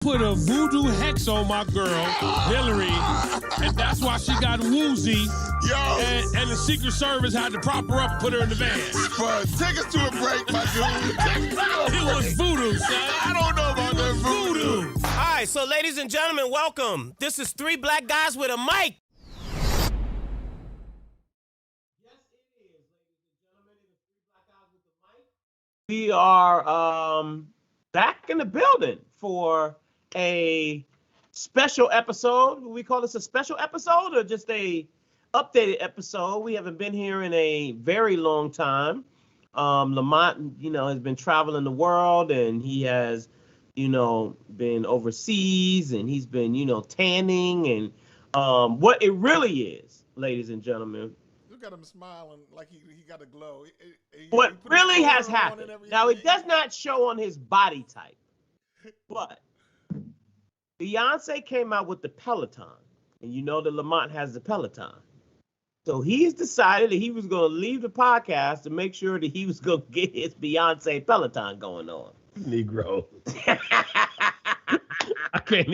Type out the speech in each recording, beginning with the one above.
Put a voodoo hex on my girl, Hillary, and that's why she got woozy. Yo. And the Secret Service had to prop her up and put her in the van. Bro, take us to a break, my dude. It was voodoo, son. I don't know about that voodoo. All right, so ladies and gentlemen, welcome. This is Three Black Guys with a Mic. We are back in the building for a special episode. We call this a special episode or just a updated episode? We haven't been here in a very long time. Lamont, has been traveling the world, and he has, been overseas, and he's been, tanning, and what it really is, ladies and gentlemen. Look at him smiling like he got a glow. What really has happened. Now, it does not show on his body type, but Beyonce came out with the Peloton, and you know that Lamont has the Peloton. So he's decided that he was going to leave the podcast to make sure that he was going to get his Beyonce Peloton going on. Negro. I can't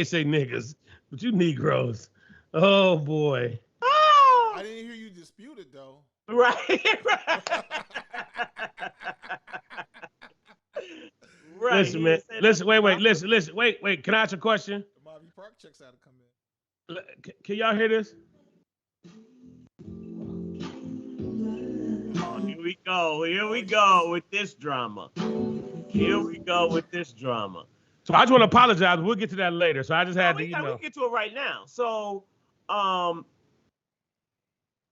say niggas, but you Negroes. Oh, boy. Oh! I didn't hear you dispute it, though. Right. Right. Listen, man. Listen, wait. Can I ask a question? The Bobby Park checks had to come in. Can y'all hear this? Oh, here we go with this drama. So I just want to apologize. We'll get to that later. So I just had to, We can get to it right now. So,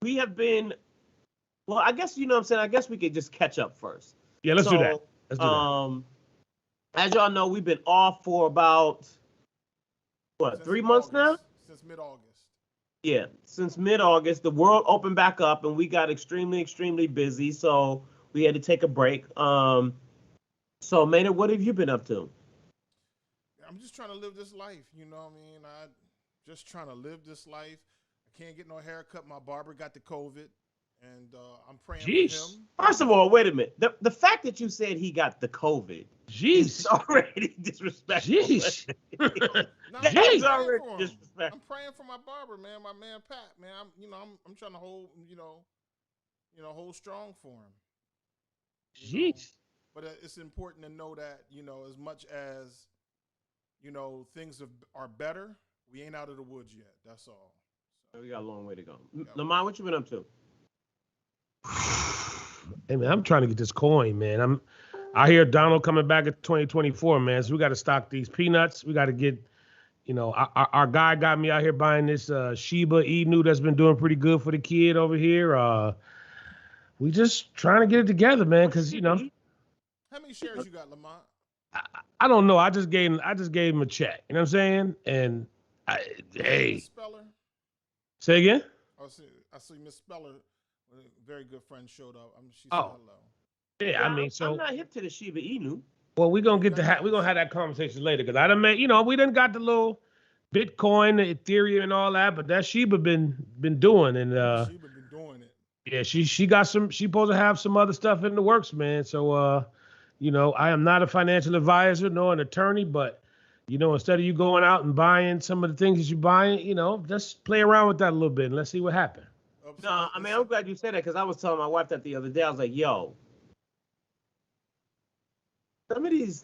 we have been, well, I guess, what I'm saying? I guess we could just catch up first. Yeah, let's do that. As y'all know, we've been off for about, Since 3 months now? Since mid-August. Yeah, since mid-August, the world opened back up, and we got extremely, extremely busy, so we had to take a break. So, Maynard, what have you been up to? I'm just trying to live this life, you know what I mean? Just trying to live this life. I can't get no haircut. My barber got the COVID, and I'm praying for him. First of all, wait a minute. The fact that you said he got the COVID is already disrespectful. Jeez. That's already disrespectful. I'm praying for my barber, man, my man Pat, man. I'm trying to hold, hold strong for him. Jeez. But it's important to know that, as much as, things are better, we ain't out of the woods yet. That's all. So we got a long way to go. Lamont, what you been up to? Hey, man, I'm trying to get this coin, man. I hear Donald coming back in 2024, man. So we got to stock these peanuts. We got to get, our guy got me out here buying this Shiba Inu that's been doing pretty good for the kid over here. We just trying to get it together, man, because, How many shares you got, Lamont? I don't know. I just gave him a check. You know what I'm saying? And hey. Miss Speller? Say again? I see Miss Speller, a very good friend, showed up. She said hello. Yeah, Yeah, I'm not hip to the Shiba Inu. Well, we're gonna have that conversation later, because I done made, we done got the little Bitcoin, the Ethereum, and all that, but that Shiba been doing, and Shiba been doing it. Yeah, she got some. She supposed to have some other stuff in the works, man. So I am not a financial advisor nor an attorney, but instead of you going out and buying some of the things that you're buying, just play around with that a little bit and let's see what happens. No, I mean, I'm glad you said that, because I was telling my wife that the other day. I was like, yo, some of these,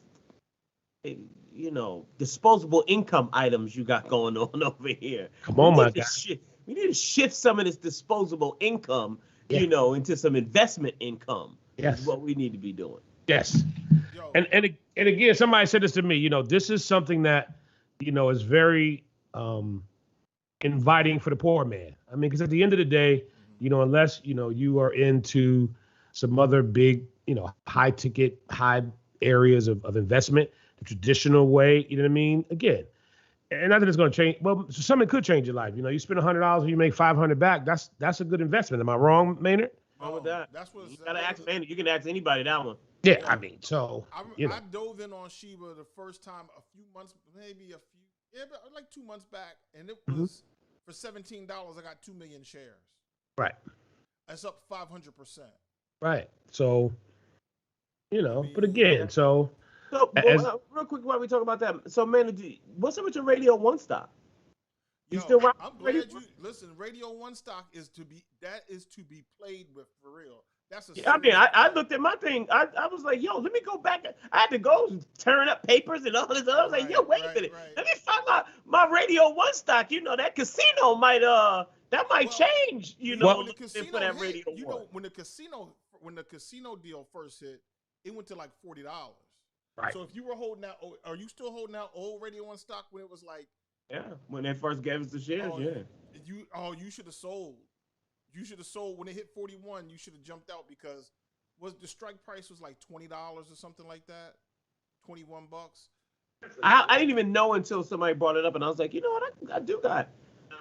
disposable income items you got going on over here. Come on, my guy. We need to shift some of this disposable income, into some investment income. Yes. Is what we need to be doing. Yes. Yo. And again, somebody said this to me, this is something that, is very inviting for the poor man. I mean, because at the end of the day, unless, you are into some other big, high ticket, high areas of investment, the traditional way, you know what I mean? Again, and nothing is going to change. Well, something could change your life. You spend $100 and you make $500 back. That's a good investment. Am I wrong, Maynard? Wrong with that? That's what You gotta ask Maynard. You can ask anybody that one. Yeah, I mean, so I dove in on Shiba the first time a few months, like 2 months back, and it was for $17. I got 2 million shares. Right. That's up 500%. Right. So, but again, so So, As, real quick, while we talk about that, so man, what's up with your Radio One stock? You Yo, still rock I'm Radio glad you listen. Radio One stock is to be played with for real. That's a Yeah, I mean, serious I play. looked at my thing. I was like, yo, let me go back. I had to go tearing up papers and all this. I was like, yo, Right, wait a right, minute. right. Let me find my Radio One stock. You know, that casino might that might Well, change. You You know, when the looking casino for that hit, Radio you One. know, when the casino deal first hit, it went to like $40. Right. So if you were holding out, are you still holding out old Radio One stock when it was like, Yeah, when they first gave us the shares, oh, yeah. you should have sold. You should have sold when it hit 41. You should have jumped out because was the strike price was like $20 or something like that, $21. I didn't even know until somebody brought it up, and I was like, you know what, I do got.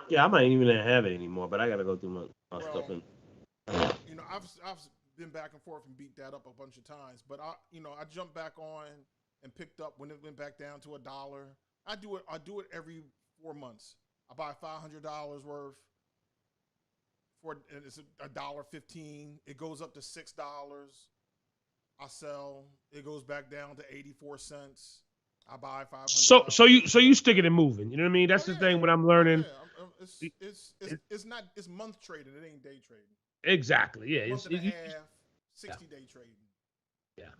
Yeah, I might even not have it anymore, but I gotta go through my stuff. And You know, I've been back and forth and beat that up a bunch of times, but I jumped back on and picked up when it went back down to $1. I do it every 4 months. I buy $500 worth and it's $1.15. It goes up to $6. I sell. It goes back down to 84 cents. I buy $500. so you stick it and moving. You know what I mean? That's the thing. What I'm learning. Yeah, it's month trading. It ain't day trading. Exactly. Yeah. Month and a half, 60-day trading. Yeah.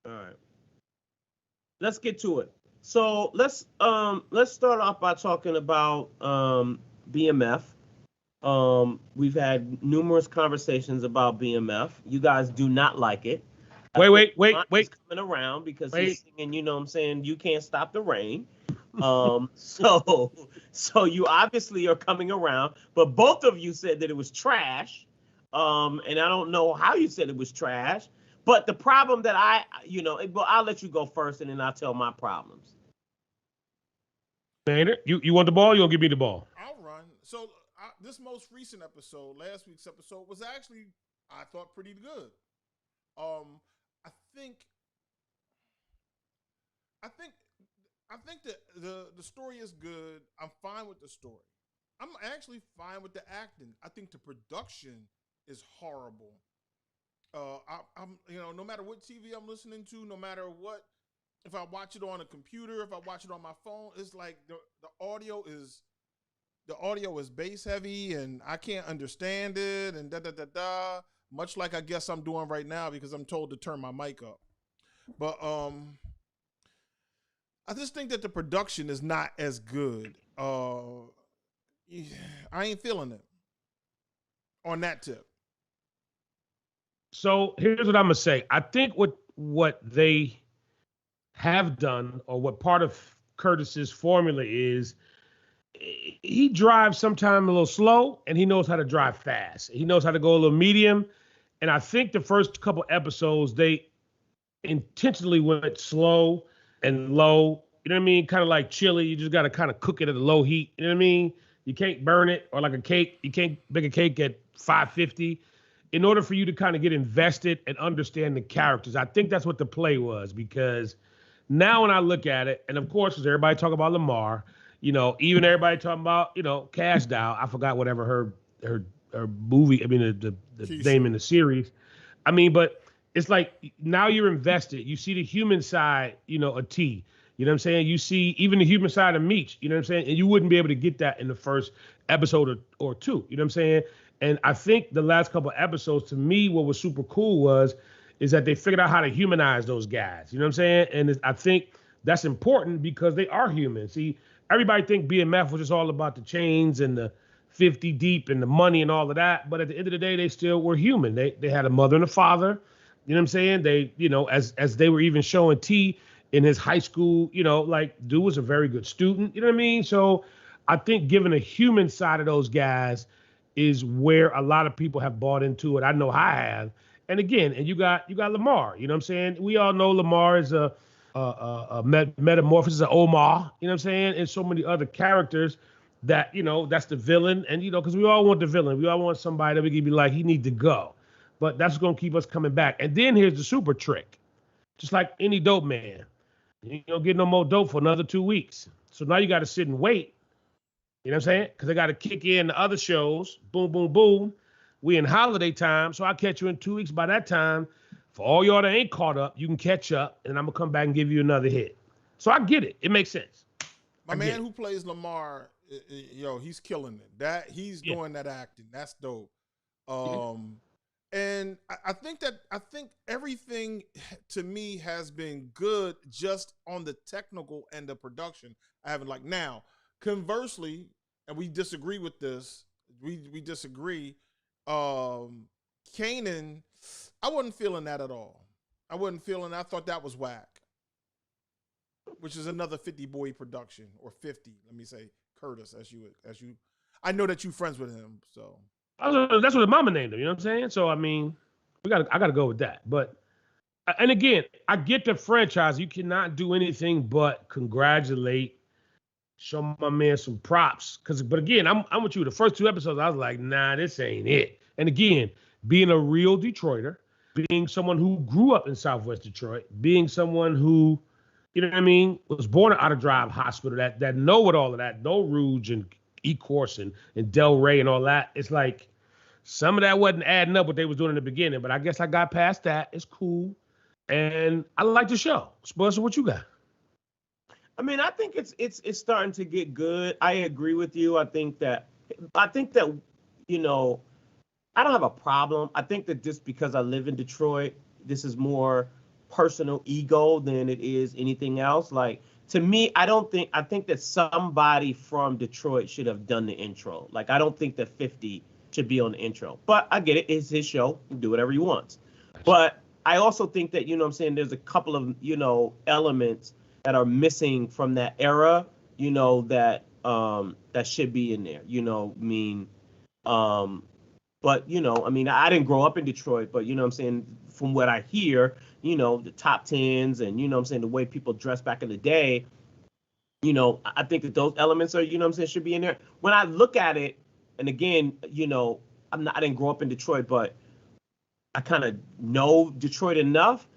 all right, let's get to it. So let's start off by talking about BMF. We've had numerous conversations about BMF. You guys do not like it. Wait. He's coming around because he's singing, you know what I'm saying, You Can't Stop the Rain. So you obviously are coming around, but both of you said that it was trash. And I don't know how you said it was trash, but the problem that I'll let you go first and then I'll tell my problems. Maynard, you want the ball? You gonna give me the ball? I'll run. So this most recent episode, last week's episode, was actually, I thought, pretty good. I think that the story is good. I'm fine with the story. I'm actually fine with the acting. I think the production is horrible. I'm no matter what TV I'm listening to, no matter what, if I watch it on a computer, if I watch it on my phone, it's like the audio is bass heavy and I can't understand it and da. Much like I guess I'm doing right now because I'm told to turn my mic up. But I just think that the production is not as good. I ain't feeling it on that tip. So here's what I'm gonna say. I think what they have done, or what part of Curtis's formula is, he drives sometimes a little slow, and he knows how to drive fast. He knows how to go a little medium, and I think the first couple episodes they intentionally went slow and low. You know what I mean? Kind of like chili. You just got to kind of cook it at a low heat. You know what I mean? You can't burn it, or like a cake. You can't bake a cake at 550. In order for you to kind of get invested and understand the characters. I think that's what the play was, because now when I look at it, and of course, as everybody talk about Lamar, even everybody talking about, Cash Doll. I forgot whatever her movie, the name in the series. I mean, but it's like now you're invested. You see the human side, of T. You know what I'm saying? You see even the human side of Meech, you know what I'm saying? And you wouldn't be able to get that in the first episode or two. You know what I'm saying? And I think the last couple of episodes, to me, what was super cool is that they figured out how to humanize those guys. You know what I'm saying? And I think that's important because they are human. See, everybody think BMF was just all about the chains and the 50 deep and the money and all of that. But at the end of the day, they still were human. They had a mother and a father. You know what I'm saying? They, as they were even showing T in his high school, dude was a very good student. You know what I mean? So I think giving a human side of those guys is where a lot of people have bought into it. I know I have. And again, and you got Lamar. You know what I'm saying? We all know Lamar is a metamorphosis of Omar. You know what I'm saying? And so many other characters that, that's the villain. And, because we all want the villain. We all want somebody that we can be like, he need to go. But that's going to keep us coming back. And then here's the super trick. Just like any dope man. You don't get no more dope for another 2 weeks. So now you got to sit and wait. You know what I'm saying? Because they got to kick in the other shows. Boom, boom, boom. We in holiday time. So I'll catch you in 2 weeks. By that time, For all y'all that ain't caught up, you can catch up, and I'm gonna come back and give you another hit. So I get it. It makes sense. My man who plays Lamar, yo, he's killing it. He's doing that acting. That's dope. And I think everything to me has been good just on the technical and the production. I haven't now. Conversely, and we disagree with this. We disagree. Kanan, I wasn't feeling that at all. I thought that was whack. Which is another 50 Boy production, or 50. Let me say Curtis, as you. I know that you friends with him, so. That's what the mama named him. You know what I'm saying? So I mean, I gotta go with that. But and again, I get the franchise. You cannot do anything but congratulate, show my man some props. But again, I'm with you. The first 2 episodes, I was like, nah, this ain't it. And again, being a real Detroiter, being someone who grew up in Southwest Detroit, being someone who, you know what I mean, was born at Otter Drive Hospital, that know what all of that, know Rouge and E-Course and Del Rey and all that. It's like some of that wasn't adding up what they was doing in the beginning, but I guess I got past that. It's cool. And I like the show. Spencer, what you got? I mean, I think it's starting to get good. I agree with you. I think that, you know, I don't have a problem. I think that just because I live in Detroit, this is more personal ego than it is anything else. Like, to me, I think that somebody from Detroit should have done the intro. Like, I don't think that 50 should be on the intro. But I get it. It's his show. He can do whatever he wants. But I also think that, you know what I'm saying, there's a couple of, you know, elements that are missing from that era, you know, that should be in there. You know, I mean, but, you know, I mean, I didn't grow up in Detroit, but, you know what I'm saying, from what I hear, you know, the top 10s and, you know what I'm saying, the way people dressed back in the day, you know, I think that those elements are, you know what I'm saying, should be in there. When I look at it, and again, you know, I didn't grow up in Detroit, but I kind of know Detroit enough.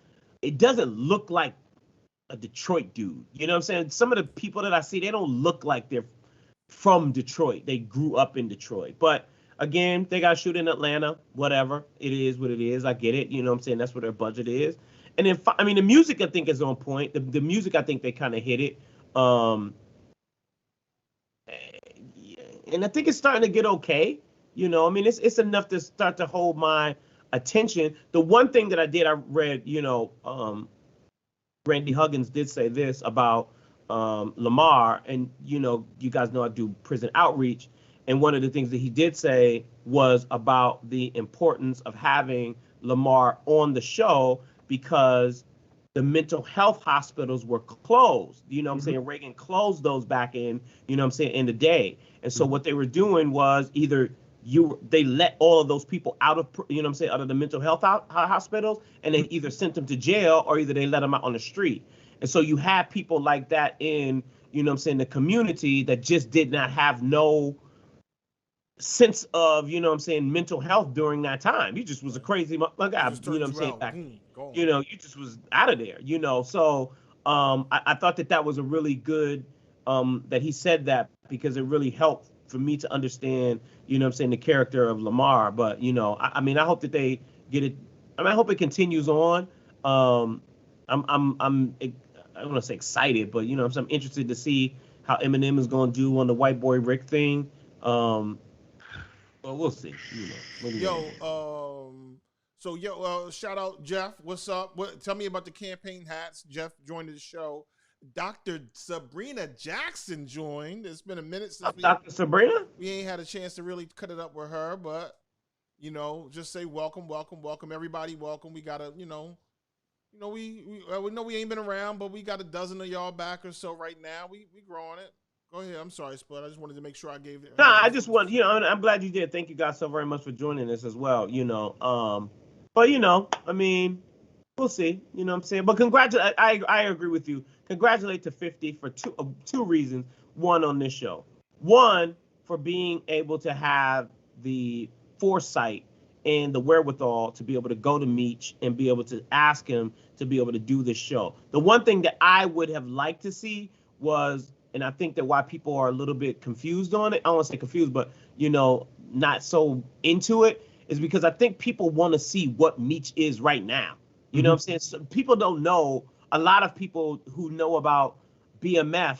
It doesn't look like a Detroit dude. You know what I'm saying? Some of the people that I see, they don't look like they're from Detroit. They grew up in Detroit. But again, they got to shoot in Atlanta, whatever. It is what it is. I get it. You know what I'm saying? That's what their budget is. And then, I mean, the music, I think, is on point. The music, I think they kind of hit it. And I think it's starting to get okay. You know, I mean, it's enough to start to hold my attention. The one thing that I read, you know, Randy Huggins did say this about Lamar, and, you know, you guys know I do prison outreach. And one of the things that he did say was about the importance of having Lamar on the show because the mental health hospitals were closed. You know what I'm saying? Reagan closed those back in, you know what I'm saying, in the day. And so what they were doing was either they let all of those people out of, you know what I'm saying, out of the mental health hospitals, and they either sent them to jail or either they let them out on the street. And so you have people like that in, you know what I'm saying, the community that just did not have no sense of, you know what I'm saying, mental health during that time. You just was a crazy guy, you know what I'm saying, back, you know, you just was out of there, you know. So I thought that was a really good, that he said that, because it really helped for me to understand, you know what I'm saying, the character of Lamar. But, you know, I mean, I hope that they get it. I mean, I hope it continues on. I don't want to say excited, but, you know, I'm interested to see how Eminem is going to do on the White Boy Rick thing. Well, we'll see. You know, shout out Jeff. What's up? Tell me about the campaign hats. Jeff joined the show. Dr. Sabrina Jackson joined. It's been a minute since Dr. Sabrina. We ain't had a chance to really cut it up with her, but, you know, just say welcome, everybody, welcome. We gotta, we know we ain't been around, but we got a dozen of y'all back or so right now. We growing it. Go ahead. I'm sorry, Spud. I just wanted to make sure I gave it. Nah, I just want, you know, I'm glad you did. Thank you guys so very much for joining us as well, you know. But, you know, I mean, we'll see, you know what I'm saying? But congratulate, I agree with you. Congratulate to 50 for two reasons. One, on this show. One, for being able to have the foresight and the wherewithal to be able to go to Meech and be able to ask him to be able to do this show. The one thing that I would have liked to see was, and I think that why people are a little bit confused on it, I don't want to say confused, but, you know, not so into it, is because I think people want to see what Meech is right now. You know what I'm saying? So people don't know. A lot of people who know about BMF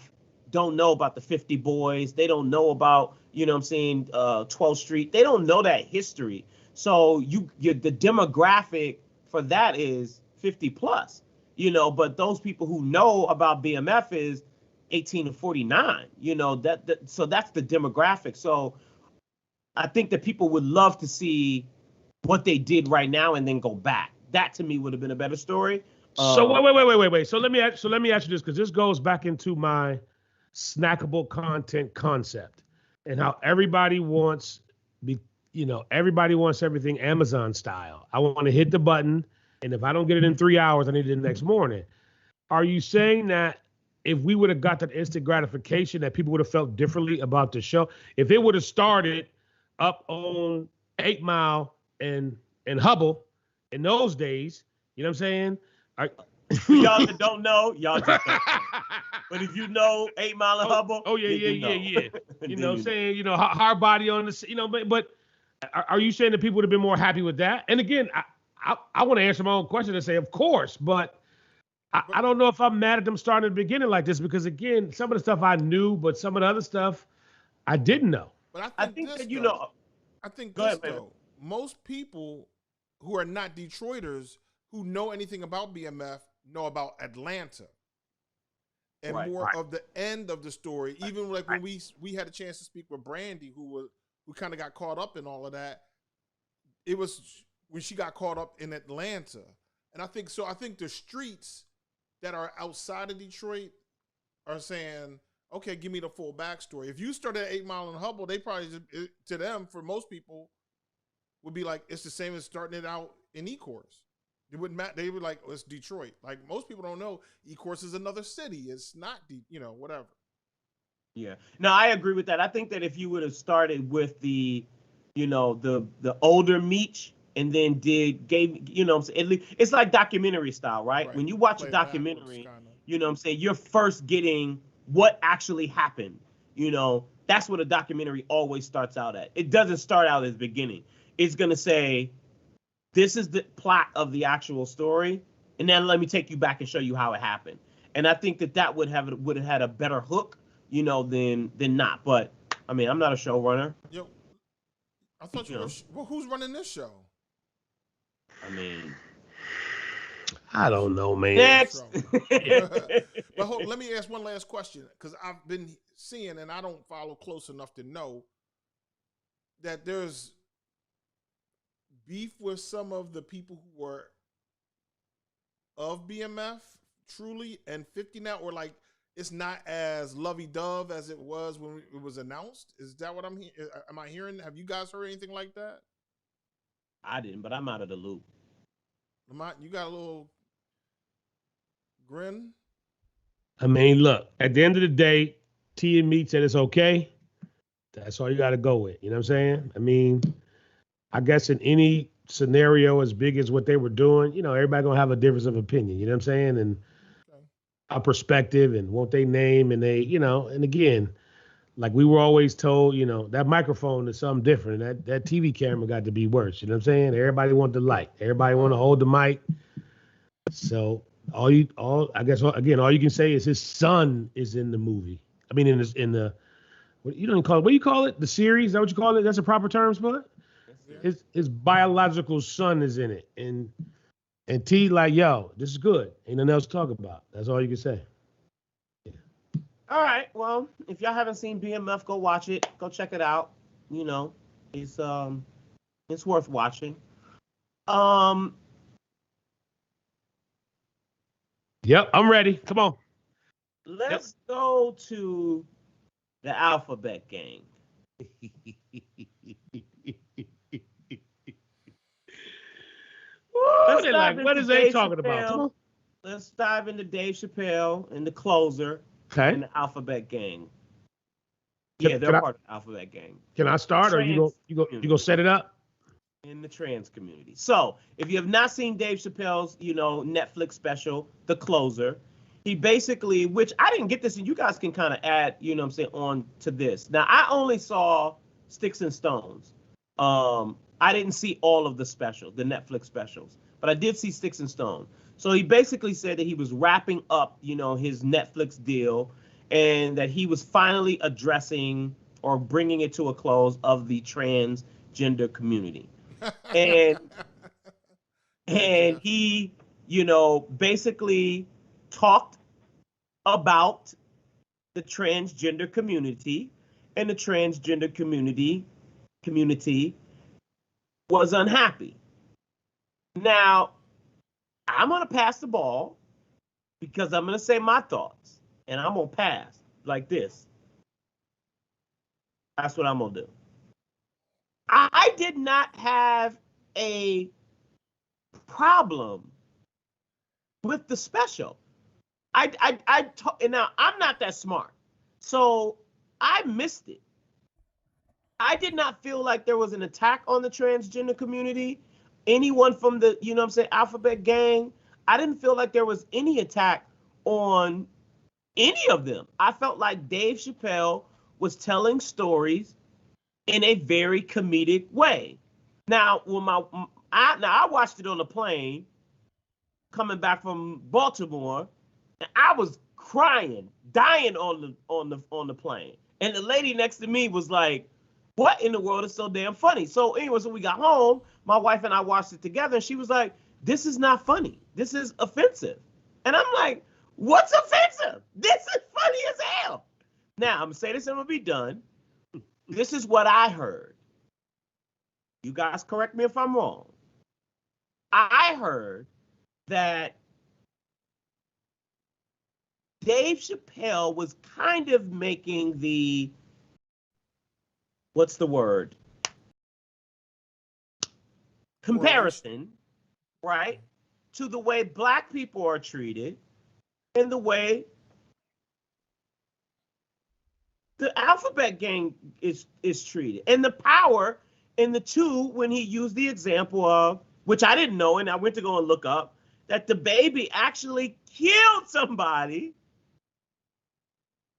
don't know about the 50 Boys. They don't know about, you know what I'm saying, 12th Street. They don't know that history. So the demographic for that is 50 plus, you know, but those people who know about BMF is 18 to 49, you know, so that's the demographic. So I think that people would love to see what they did right now and then go back. That to me would have been a better story. So wait. So let me ask you this, because this goes back into my snackable content concept and how everybody wants everything Amazon style. I want to hit the button, and if I don't get it in 3 hours, I need it the next morning. Are you saying that if we would have got that instant gratification, that people would have felt differently about the show? If it would have started up on 8 Mile and Hubble in those days, you know what I'm saying? Y'all that don't know, y'all just don't know. But if you know 8 Mile and Hubble, yeah. You know what I'm saying? You know, hard body on the, you know, but are you saying that people would have been more happy with that? And again, I want to answer my own question and say, of course, but I don't know if I'm mad at them starting at the beginning like this, because again, some of the stuff I knew, but some of the other stuff I didn't know. But I think that, you though, know, I think go this, ahead, man. though, most people who are not Detroiters who know anything about BMF know about Atlanta and more of the end of the story. Even like when we had a chance to speak with Brandy, who kind of got caught up in all of that. It was when she got caught up in Atlanta. And I think the streets that are outside of Detroit are saying, okay, give me the full backstory. If you started at 8 Mile and Hubble, they probably, to them, for most people, would be like, it's the same as starting it out in Ecorse. It wouldn't matter. They would like, oh, it's Detroit. Like, most people don't know Ecorse is another city. It's not, whatever. Yeah. No, I agree with that. I think that if you would have started with the older Meech and then it's like documentary style, right? When you watch a documentary, you know what I'm saying, you're first getting what actually happened. You know, that's what a documentary always starts out at. It doesn't start out at the beginning. It's going to say, this is the plot of the actual story, and then let me take you back and show you how it happened. And I think that would have had a better hook, you know, than not. But I mean, I'm not a showrunner. Yo, I thought you were. Well, who's running this show? I mean, I don't know, man. Next. But let me ask one last question, because I've been seeing, and I don't follow close enough to know, that there's beef with some of the people who were of BMF truly and 50 now, or like it's not as lovey-dove as it was when it was announced. Is that what am I hearing? Have you guys heard anything like that? I didn't, but I'm out of the loop. You got a little grin? I mean, look, at the end of the day, T and Meat said it's okay. That's all you got to go with. You know what I'm saying? I mean, I guess in any scenario as big as what they were doing, you know, everybody going to have a difference of opinion. You know what I'm saying? And a perspective and what they name, and they, you know, and again, like we were always told, you know, that microphone is something different. That TV camera got to be worse. You know what I'm saying? Everybody want the light. Everybody want to hold the mic. So all you can say is his son is in the movie. I mean, in the what you don't call it. What do you call it? The series? Is that what you call it? That's a proper term for it? His biological son is in it, and T like, yo, this is good. Ain't nothing else to talk about. That's all you can say. Yeah. All right. Well, if y'all haven't seen BMF, go watch it. Go check it out. You know, it's worth watching. Yep, I'm ready. Come on. Let's go to the Alphabet Gang. What is they talking about? Come on. Let's dive into Dave Chappelle and the Closer and the Alphabet Gang. They're part of the Alphabet Gang. Can I start, or you go set it up? In the trans community. So, if you have not seen Dave Chappelle's, you know, Netflix special, The Closer, he basically, which I didn't get this, and you guys can kind of add, you know what I'm saying, on to this. Now, I only saw Sticks and Stones. I didn't see all of the specials, the Netflix specials. but I did see Sticks and Stone. So he basically said that he was wrapping up, his Netflix deal, and that he was finally addressing or bringing it to a close of the transgender community. And he, basically talked about the transgender community, and the transgender community was unhappy. Now, I'm going to pass the ball because I'm going to say my thoughts, and I'm going to pass like this. That's what I'm going to do. I did not have a problem with the special. And now I'm not that smart, so I missed it. I did not feel like there was an attack on the transgender community. Anyone from the, Alphabet Gang, I didn't feel like there was any attack on any of them. I felt like Dave Chappelle was telling stories in a very comedic way. Now, when I watched it on the plane coming back from Baltimore, and I was crying, dying on the plane. And the lady next to me was like, what in the world is so damn funny? So anyway, so we got home, my wife and I watched it together, and she was like, this is not funny. This is offensive. And I'm like, what's offensive? This is funny as hell. Now, I'm going to say this and I'm going to be done. This is what I heard. You guys correct me if I'm wrong. I heard that Dave Chappelle was kind of making the, what's the word? Comparison, right? To the way Black people are treated and the way the Alphabet Gang is treated. And the power in the two, when he used the example of, which I didn't know, and I went to go and look up, that the baby actually killed somebody.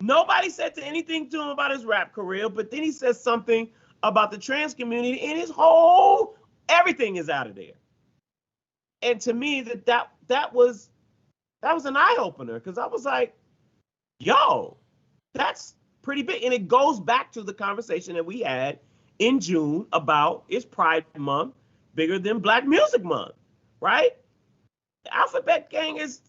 Nobody said anything to him about his rap career, but then he says something about the trans community, and everything is out of there. And to me, that was an eye opener, because I was like, yo, that's pretty big. And it goes back to the conversation that we had in June about, is Pride Month bigger than Black Music Month, right? The Alphabet Gang is.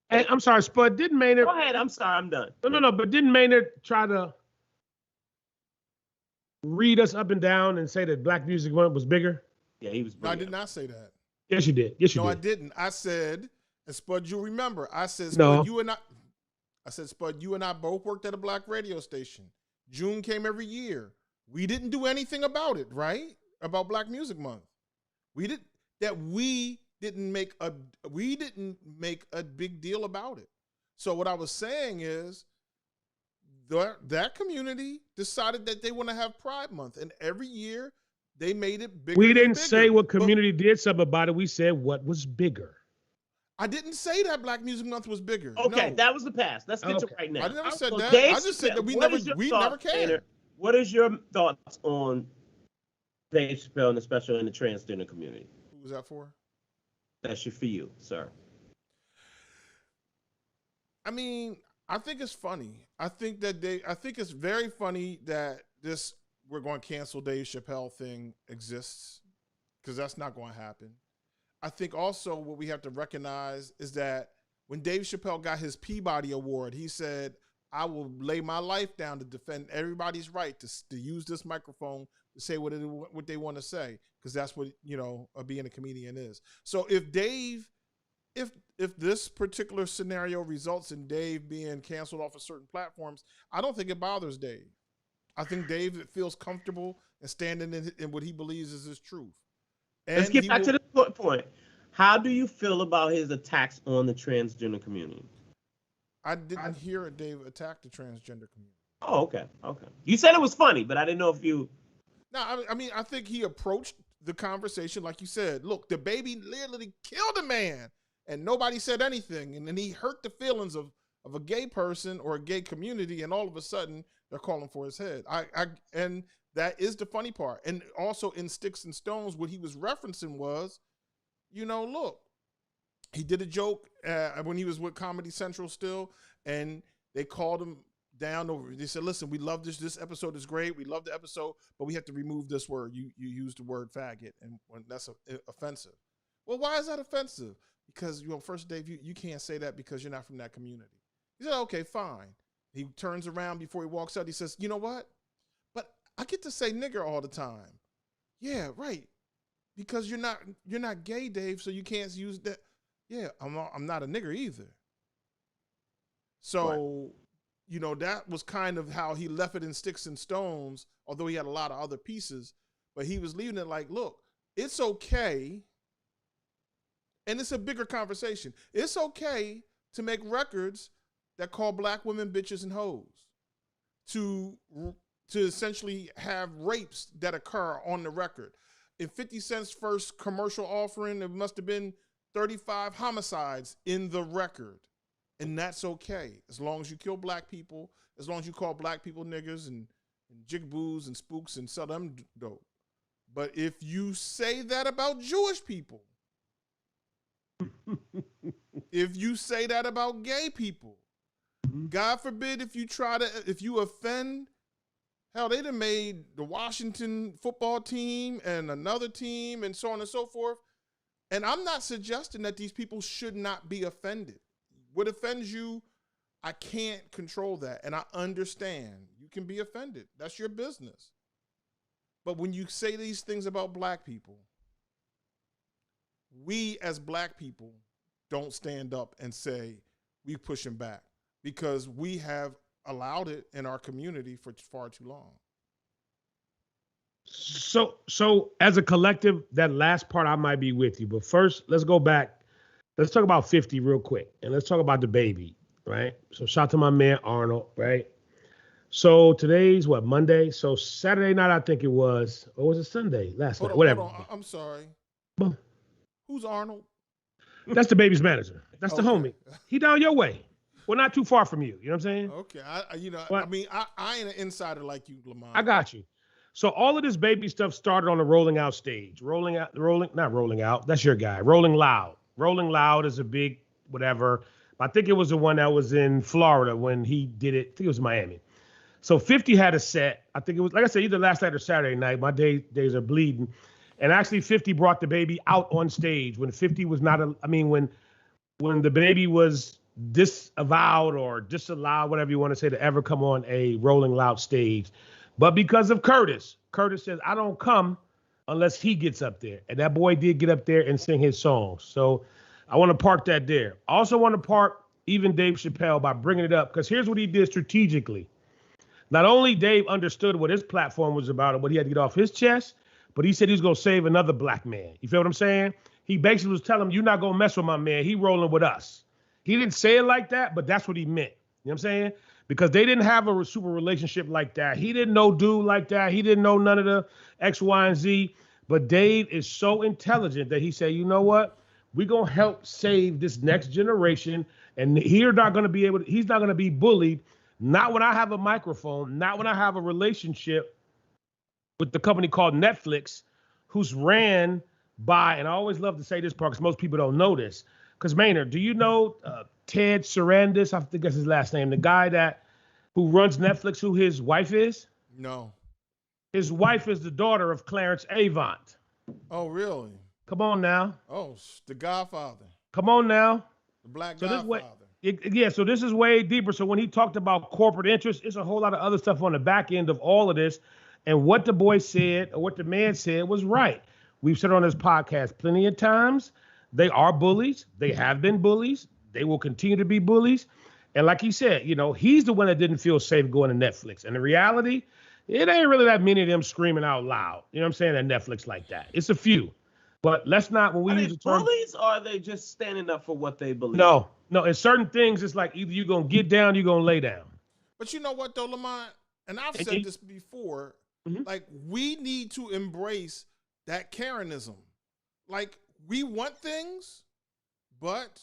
Hey, I'm sorry, Spud. Didn't Maynard? Go ahead. I'm sorry. I'm done. No. But didn't Maynard try to read us up and down and say that Black Music Month was bigger? Yeah, he was. No, I did not say that. Yes, you did. Yes, you did. No, I didn't. I said, and Spud, you remember, I said, Spud, No. Spud, you and I both worked at a Black radio station. June came every year. We didn't do anything about it, right? About Black Music Month. We didn't make a big deal about it. So what I was saying is that community decided that they want to have Pride Month, and every year they made it bigger. We didn't say what community did something about it. We said what was bigger. I didn't say that Black Music Month was bigger. Okay, no. that was the past. Let's get to right now. I never said that. Dave, I just said that we never cared. What is your thoughts on Dave Chappelle and especially in the transgender community? Who was that for? That's for you, sir. I mean, I think it's funny. I think it's very funny that this we're going to cancel Dave Chappelle thing exists, because that's not going to happen. I think also what we have to recognize is that when Dave Chappelle got his Peabody Award, he said, I will lay my life down to defend everybody's right to use this microphone to say what they want to say, because that's what, being a comedian is. So if this particular scenario results in Dave being canceled off of certain platforms, I don't think it bothers Dave. I think Dave feels comfortable and standing in what he believes is his truth. And let's get back to the point. How do you feel about his attacks on the transgender community? I didn't hear Dave attack the transgender community. Oh, okay. You said it was funny, but I didn't know if you. No, I mean, I think he approached the conversation like you said. Look, the baby literally killed a man, and nobody said anything, and then he hurt the feelings of of a gay person or a gay community, and all of a sudden they're calling for his head. And that is the funny part. And also in Sticks and Stones, what he was referencing was, look, he did a joke when he was with Comedy Central still, and they called him down over. They said, listen, we love this. This episode is great. We love the episode, but we have to remove this word. You used the word faggot, and that's offensive. Well, why is that offensive? Because, first, Dave, you can't say that because you're not from that community. He said, okay, fine. He turns around before he walks out. He says, you know what? But I get to say nigger all the time. Yeah, right. Because you're not gay, Dave, so you can't use that. Yeah, I'm not a nigger either. So, right. That was kind of how he left it in Sticks and Stones, although he had a lot of other pieces. But he was leaving it like, look, it's okay. And it's a bigger conversation. It's okay to make records that call black women bitches and hoes, to essentially have rapes that occur on the record. In 50 Cent's first commercial offering, there must have been 35 homicides in the record. And that's okay, as long as you kill black people, as long as you call black people niggers and jigboos and spooks and sell them dope. But if you say that about Jewish people, if you say that about gay people, God forbid if you offend, hell, they done made the Washington football team and another team and so on and so forth. And I'm not suggesting that these people should not be offended. What offends you, I can't control that. And I understand. You can be offended. That's your business. But when you say these things about black people, we as black people don't stand up and say we pushing back, because we have allowed it in our community for far too long. So as a collective, that last part I might be with you, but first let's go back. Let's talk about 50 real quick, and let's talk about the baby, right? So shout out to my man Arnold, right? So today's what, Monday? So Saturday night, I think it was, or was it Sunday? Last night, whatever. Hold on. I'm sorry. Well, who's Arnold? That's the baby's manager. That's okay. The homie. He down your way. Well, not too far from you. You know what I'm saying? Okay. I ain't an insider like you, Lamont. I got you. So all of this baby stuff started on the Rolling Out stage. Not Rolling Out. That's your guy. Rolling Loud. Rolling Loud is a big whatever. I think it was the one that was in Florida when he did it. I think it was Miami. So 50 had a set. I think it was, like I said, either last night or Saturday night. My days are bleeding. And actually 50 brought the baby out on stage when 50 was not, when the baby was disavowed or disallowed, whatever you want to say, to ever come on a Rolling Loud stage. But because of Curtis says, I don't come unless he gets up there. And that boy did get up there and sing his songs. So I want to park that there. I also want to park even Dave Chappelle by bringing it up, because here's what he did strategically. Not only Dave understood what his platform was about and what he had to get off his chest, but he said he was going to save another black man. You feel what I'm saying? He basically was telling him, you're not going to mess with my man. He rolling with us. He didn't say it like that, but that's what he meant. You know what I'm saying? Because they didn't have a super relationship like that. He didn't know dude like that. He didn't know none of the X, Y, and Z. But Dave is so intelligent that he said, you know what? We're going to help save this next generation. And he's not going to be bullied. Not when I have a microphone, not when I have a relationship with the company called Netflix, who's ran by, and I always love to say this part because most people don't know this. Because Maynard, do you know Ted Sarandis? I think that's his last name. The guy who runs Netflix, who his wife is? No. His wife is the daughter of Clarence Avant. Oh, really? Come on now. Oh, the Godfather. Come on now. The Black So Godfather. So this is way deeper. So when he talked about corporate interests, it's a whole lot of other stuff on the back end of all of this. And what the boy said, or what the man said, was right. We've said on this podcast plenty of times, they are bullies. They have been bullies. They will continue to be bullies. And like he said, he's the one that didn't feel safe going to Netflix. And the reality, it ain't really that many of them screaming out loud. You know what I'm saying? At Netflix like that. It's a few. But let's not, when we use the term. Bullies, or are they just standing up for what they believe? No. In certain things, it's like either you're going to get down, you're going to lay down. But you know what, though, Lamont? And I've said this before. Mm-hmm. Like, we need to embrace that Karenism. Like, we want things, but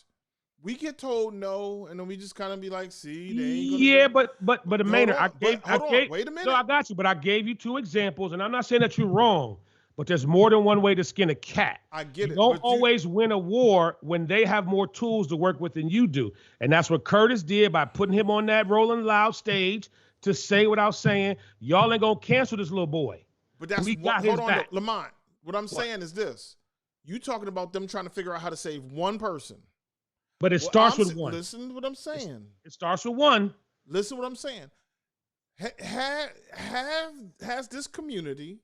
we get told no, and then we just kind of be like, see, they ain't gonna Yeah, do it. but Maynard, Hold on, wait a minute. No, I got you, but I gave you 2 examples, and I'm not saying that you're wrong, but there's more than one way to skin a cat. I get You it. don't always win a war when they have more tools to work with than you do, and that's what Curtis did by putting him on that Rolling Loud stage to say without saying, y'all ain't gonna cancel this little boy. But that's we got his back. Lamont. What I'm saying is this: you talking about them trying to figure out how to save one person. But it starts with one. Listen to what I'm saying. It starts with one. Listen to what I'm saying. Has this community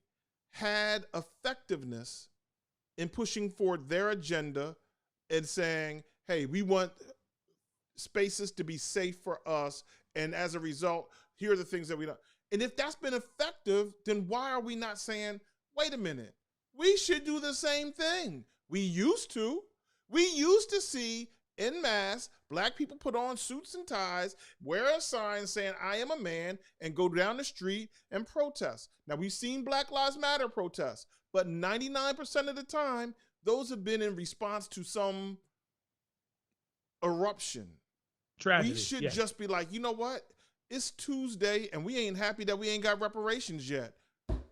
had effectiveness in pushing forward their agenda and saying, hey, we want spaces to be safe for us, and as a result, here are the things that we don't. And if that's been effective, then why are we not saying, wait a minute, we should do the same thing? We used to see en masse black people put on suits and ties, wear a sign saying, I am a man, and go down the street and protest. Now, we've seen Black Lives Matter protests, but 99% of the time, those have been in response to some eruption. Tragedy. We should just be like, you know what? It's Tuesday, and we ain't happy that we ain't got reparations yet.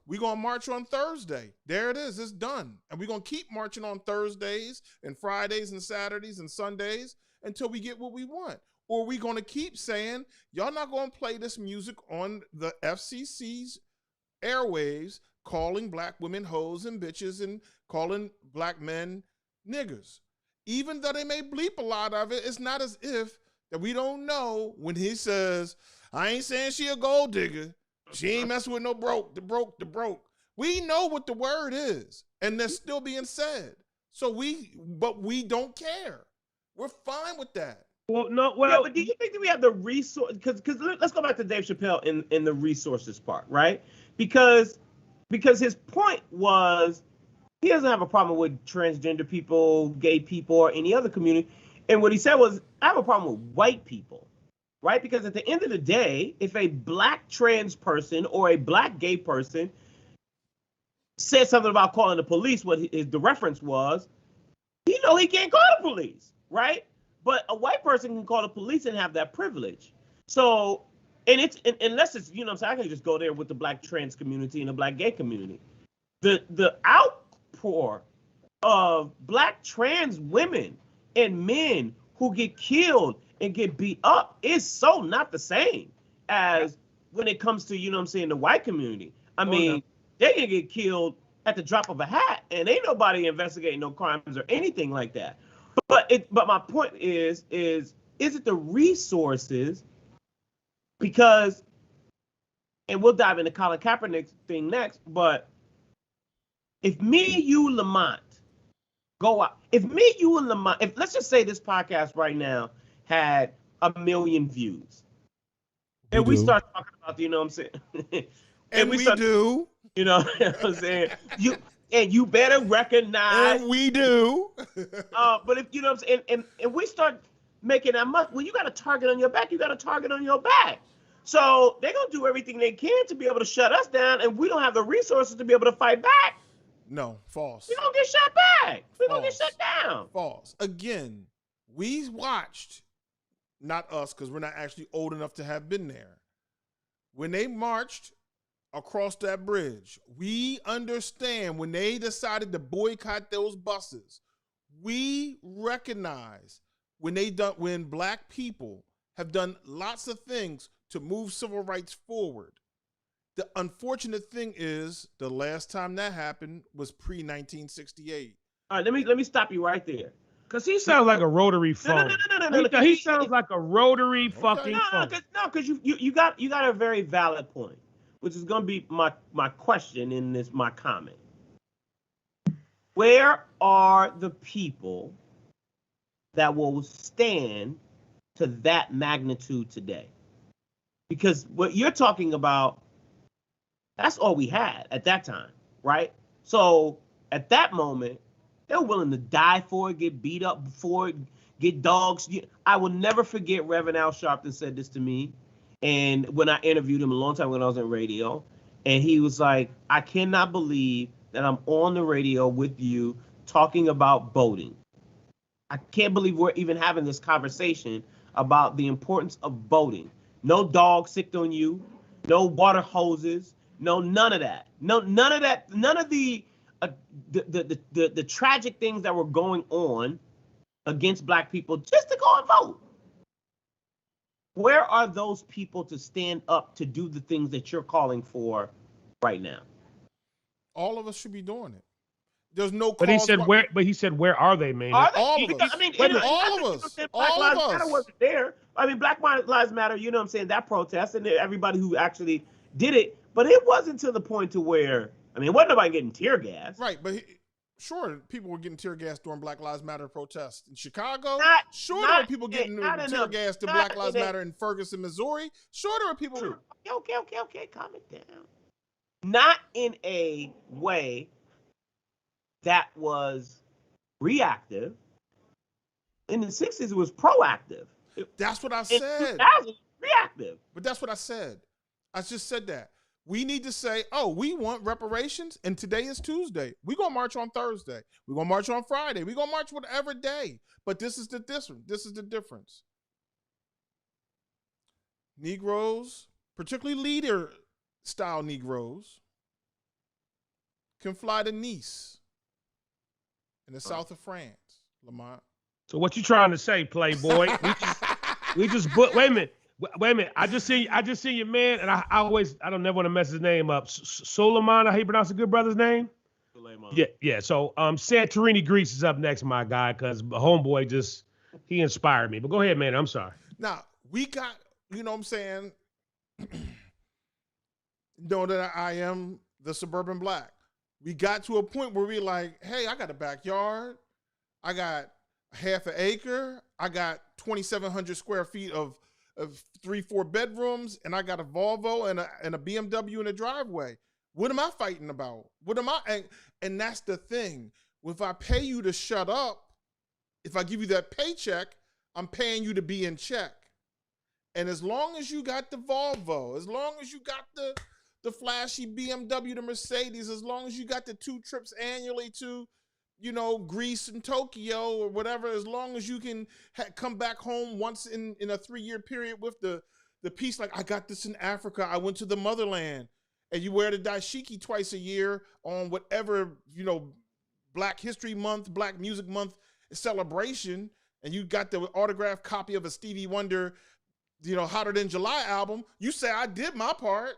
We're going to march on Thursday. There it is. It's done. And we're going to keep marching on Thursdays and Fridays and Saturdays and Sundays until we get what we want. Or we're going to keep saying, y'all not going to play this music on the FCC's airwaves, calling black women hoes and bitches and calling black men niggers. Even though they may bleep a lot of it, it's not as if that we don't know when he says, I ain't saying she a gold digger. She ain't messing with no broke, the broke. We know what the word is, and they're still being said. But we don't care. We're fine with that. Well, no, but do you think that we have the resource? Because let's go back to Dave Chappelle in the resources part, right? Because his point was he doesn't have a problem with transgender people, gay people, or any other community. And what he said was, I have a problem with white people. Right? Because at the end of the day, if a black trans person or a black gay person said something about calling the police, the reference was, he can't call the police, right? But a white person can call the police and have that privilege. So, unless it's, you know what I'm saying, I can just go there with the black trans community and the black gay community. The outpour of black trans women and men who get killed and get beat up is so not the same as when it comes to, the white community. I mean, they can get killed at the drop of a hat, and ain't nobody investigating no crimes or anything like that. But my point is it the resources? Because, and we'll dive into Colin Kaepernick's thing next, but if me, you, Lamont, go out, if let's just say this podcast right now had 1 million views. And we start talking about, you know what I'm saying? and we do. You know what I'm saying? You better recognize. And we do. But if, you know what I'm saying? And we start making that much, well, you got a target on your back. You got a target on your back. So they're going to do everything they can to be able to shut us down. And we don't have the resources to be able to fight back. No, false. We're going to get shut back. We're going to get shut down. False. Again, we watched, not us, because we're not actually old enough to have been there. When they marched across that bridge, we understand when they decided to boycott those buses, we recognize when black people have done lots of things to move civil rights forward. The unfortunate thing is the last time that happened was pre-1968. All right, let me stop you right there. Because he sounds like a rotary phone. No. He sounds like a rotary fucking phone. Because you got a very valid point, which is going to be my question in my comment. Where are the people that will stand to that magnitude today? Because what you're talking about, that's all we had at that time, right? So at that moment, they're willing to die for it, get beat up for it, get dogs. I will never forget Reverend Al Sharpton said this to me. And when I interviewed him a long time when I was on radio, and he was like, I cannot believe that I'm on the radio with you talking about voting. I can't believe we're even having this conversation about the importance of voting. No dog sicked on you, no water hoses, no none of that. None of that. None of the tragic things that were going on against black people just to go and vote. Where are those people to stand up to do the things that you're calling for right now? All of us should be doing it. There's no. But he said where? But he said where are they, man? Are they? All of us. I mean, all of us. Black All Lives of Matter us. wasn't there. I mean, Black Lives Matter. You know what I'm saying? That protest and everybody who actually did it, but it wasn't to the point to where it wasn't nobody getting tear gas. Right, but sure, people were getting tear gas during Black Lives Matter protests in Chicago. Sure, there were people getting tear gas to Black Lives Matter in Ferguson, Missouri. Sure, there were people. Okay, calm it down. Not in a way that was reactive. In the 60s, it was proactive. That's what I In said. 2000, reactive. But that's what I said. I just said that. We need to say, oh, we want reparations, and today is Tuesday. We're going to march on Thursday. We're going to march on Friday. We're going to march whatever day. But this is the difference. This is the difference. Negroes, particularly leader-style Negroes, can fly to Nice in the south of France, Lamont. So what you trying to say, Playboy? we just wait a minute. I just see your man, and I don't never want to mess his name up. Solomon, how you pronounce the good brother's name? Suleiman. Yeah. So Santorini Greece is up next, my guy, because homeboy he inspired me. But go ahead, man. I'm sorry. Now we got, you know what I'm saying, know that I am the suburban black. We got to a point where we like, hey, I got a backyard. I got half an acre. I got 2,700 square feet of 3-4 bedrooms, and I got a Volvo and a BMW in the driveway. What am I fighting about? And that's the thing. If I pay you to shut up, if I give you that paycheck, I'm paying you to be in check. And as long as you got the Volvo, as long as you got the flashy BMW, the Mercedes, as long as you got the 2 trips annually to, Greece and Tokyo or whatever, as long as you can come back home once in a 3-year period with the piece, like, I got this in Africa, I went to the motherland, and you wear the dashiki twice a year on whatever, Black History Month, Black Music Month celebration, and you got the autographed copy of a Stevie Wonder, Hotter Than July album, you say, I did my part.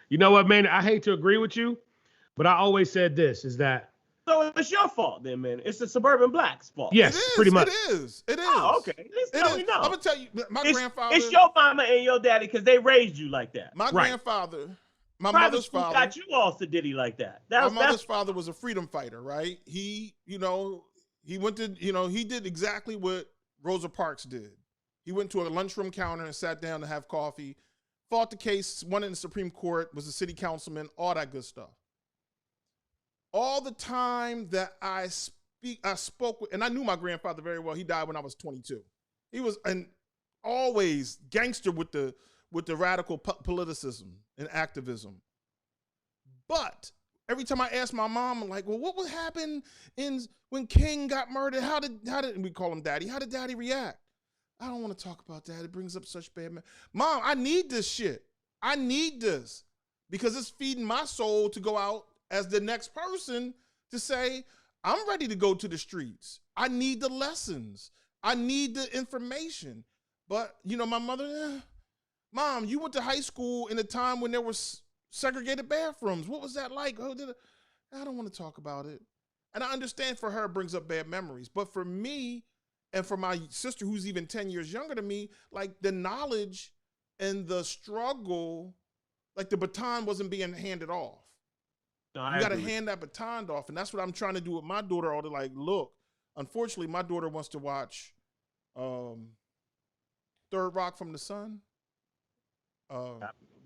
You know what, man? I hate to agree with you, but I always said this, is that. So it's your fault then, man. It's the suburban black's fault. Yes, pretty much. It is. Oh, okay. At least now we know. I'm going to tell you, my grandfather. It's your mama and your daddy because they raised you like that. My grandfather, my Private mother's school father. got you all sedity like that. My mother's father was a freedom fighter, right? He, he went to, he did exactly what Rosa Parks did. He went to a lunchroom counter and sat down to have coffee, fought the case, won in the Supreme Court, was a city councilman, all that good stuff. All the time that I spoke with, and I knew my grandfather very well. He died when I was 22. He was always gangster with the radical politicism and activism. But every time I asked my mom, I'm like, well, what would happen when King got murdered? How did and we call him Daddy? How did Daddy react? I don't want to talk about that. It brings up such bad. Mom, I need this shit. I need this because it's feeding my soul to go out as the next person to say, I'm ready to go to the streets. I need the lessons. I need the information. But, my mother, Mom, you went to high school in a time when there was segregated bathrooms. What was that like? I don't want to talk about it. And I understand for her it brings up bad memories. But for me, and for my sister, who's even 10 years younger than me, like the knowledge and the struggle, like the baton wasn't being handed off. No, you got to hand that baton off. And that's what I'm trying to do with my daughter. All to like, look, unfortunately, my daughter wants to watch Third Rock from the Sun,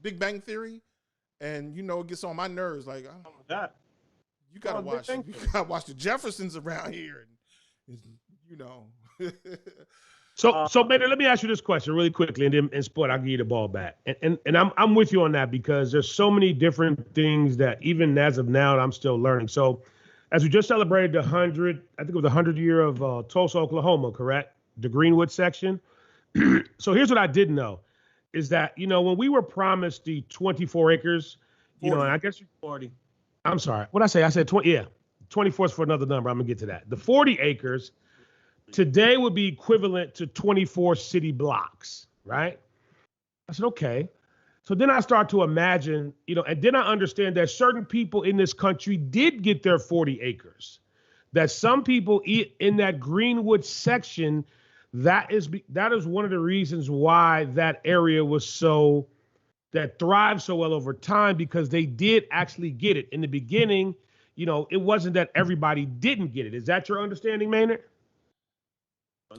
Big Bang Theory. And, it gets on my nerves. Like, you got to watch the Jeffersons around here. And So man, let me ask you this question really quickly, and then in sport, I'll give you the ball back. And I'm with you on that because there's so many different things that even as of now I'm still learning. So as we just celebrated the 100, I think it was the 100th year of Tulsa, Oklahoma, correct? The Greenwood section. So here's what I didn't know is that, when we were promised the 24 acres, and I guess 40. I'm sorry. What I say? I said 20. Yeah. 24 is for another number. I'm going to get to that. The 40 acres today would be equivalent to 24 city blocks, right? I said, okay. So then I start to imagine, and then I understand that certain people in this country did get their 40 acres. That some people in that Greenwood section, that is one of the reasons why that area that thrived so well over time, because they did actually get it. In the beginning, it wasn't that everybody didn't get it. Is that your understanding, Maynard?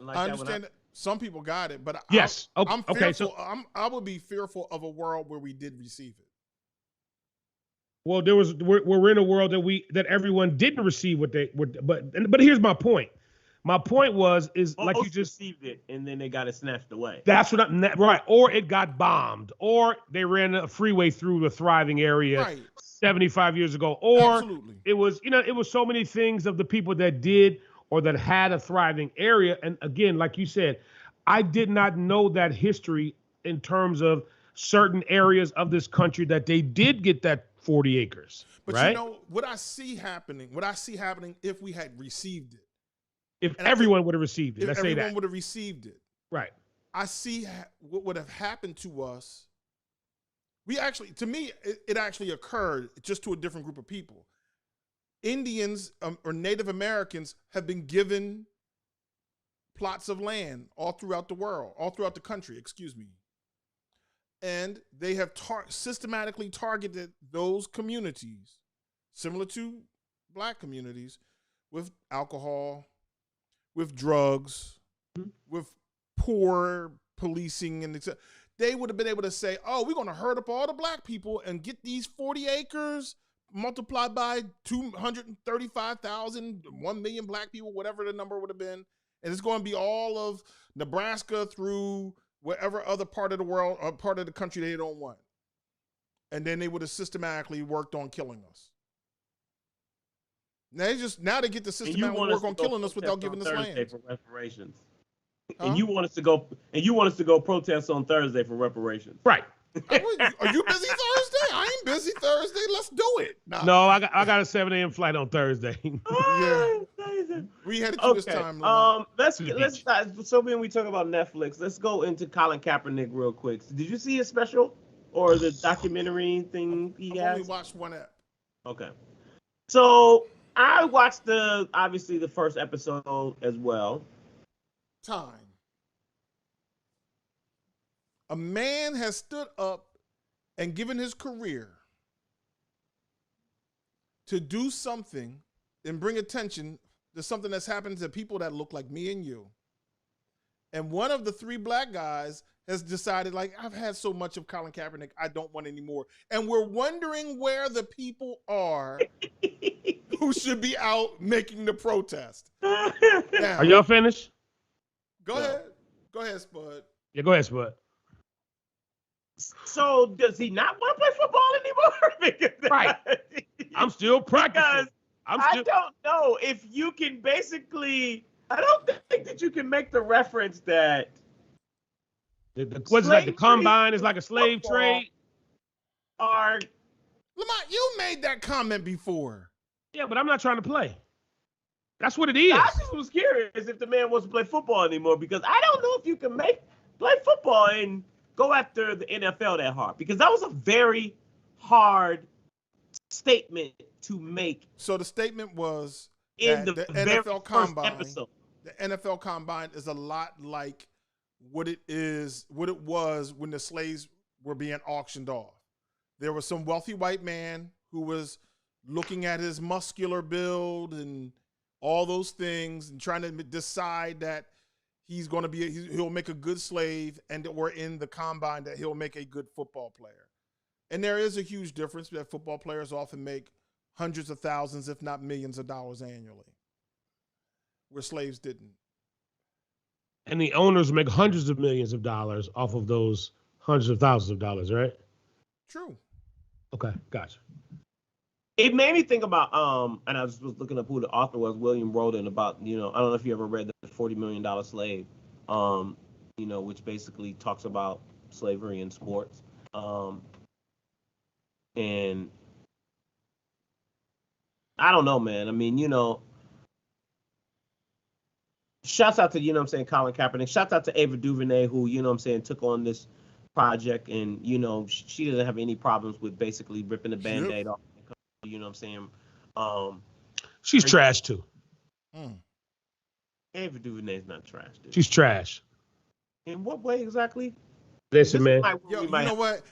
I understand that some people got it, but yes. I'm fearful. Okay, so I would be fearful of a world where we did receive it. Well, we're in a world that everyone didn't receive what they would, but here's my point. My point is like you just received it and then they got it snatched away. That's what right. Or it got bombed, or they ran a freeway through the thriving area 75 years ago, or Absolutely. It was so many things of the people that did or that had a thriving area. And again, like you said, I did not know that history in terms of certain areas of this country that they did get that 40 acres. But right? what I see happening if we had received it. If everyone would have received it, let's say that. If everyone would have received it. Right. I see what would have happened to us. To me, it actually occurred just to a different group of people. Indians or Native Americans have been given plots of land all throughout the country, and they have systematically targeted those communities, similar to black communities, with alcohol, with drugs, with poor policing, and they would have been able to say, oh, we're going to herd up all the black people and get these 40 acres multiplied by 235,000, 1 million black people, whatever the number would have been. And it's going to be all of Nebraska through whatever other part of the world or part of the country they don't want. And then they would have systematically worked on killing us. Now they get to systematically work on killing us without giving us land. For reparations. Huh? And you want us to go protest on Thursday for reparations. Right. Are you busy Thursday? I ain't busy Thursday. Let's do it. No, I got a 7 a.m. flight on Thursday. Yeah. We had to do this time. Let's so when we talk about Netflix, let's go into Colin Kaepernick real quick. Did you see his special or the documentary thing he has? I've only watched one app. Okay. So I watched obviously the first episode as well. Time. A man has stood up and given his career to do something and bring attention to something that's happened to people that look like me and you. And one of the 3 black guys has decided, like, I've had so much of Colin Kaepernick, I don't want any more. And we're wondering where the people are who should be out making the protest. Now, are y'all finished? Go ahead. Go ahead, Spud. Yeah, go ahead, Spud. So does he not want to play football anymore? Right. I'm still practicing. I don't know if you can basically. I don't think that you can make the reference that. What's like the combine is like a slave trade. Lamont, you made that comment before. Yeah, but I'm not trying to play. That's what it is. I just was curious if the man wants to play football anymore, because I don't know if you can play football and go after the NFL that hard, because that was a very hard statement to make. So the statement was in the NFL Combine. The NFL Combine is a lot like what it was when the slaves were being auctioned off. There was some wealthy white man who was looking at his muscular build and all those things and trying to decide that he'll make a good slave, or in the combine that he'll make a good football player. And there is a huge difference that football players often make hundreds of thousands, if not millions of dollars annually, where slaves didn't. And the owners make hundreds of millions of dollars off of those hundreds of thousands of dollars, right? True. Okay, gotcha. It made me think about and I was looking up who the author was, William Roden, about, I don't know if you ever read the $40 Million Slave, which basically talks about slavery in sports. And I don't know, man. I mean, shouts out to, Colin Kaepernick. Shouts out to Ava DuVernay, who, took on this project, and, she doesn't have any problems with basically ripping the Band-Aid off. You know what I'm saying? She's trash too. Ava DuVernay's not trash, dude. She's trash. In what way exactly? Listen, man. Yo, you know what?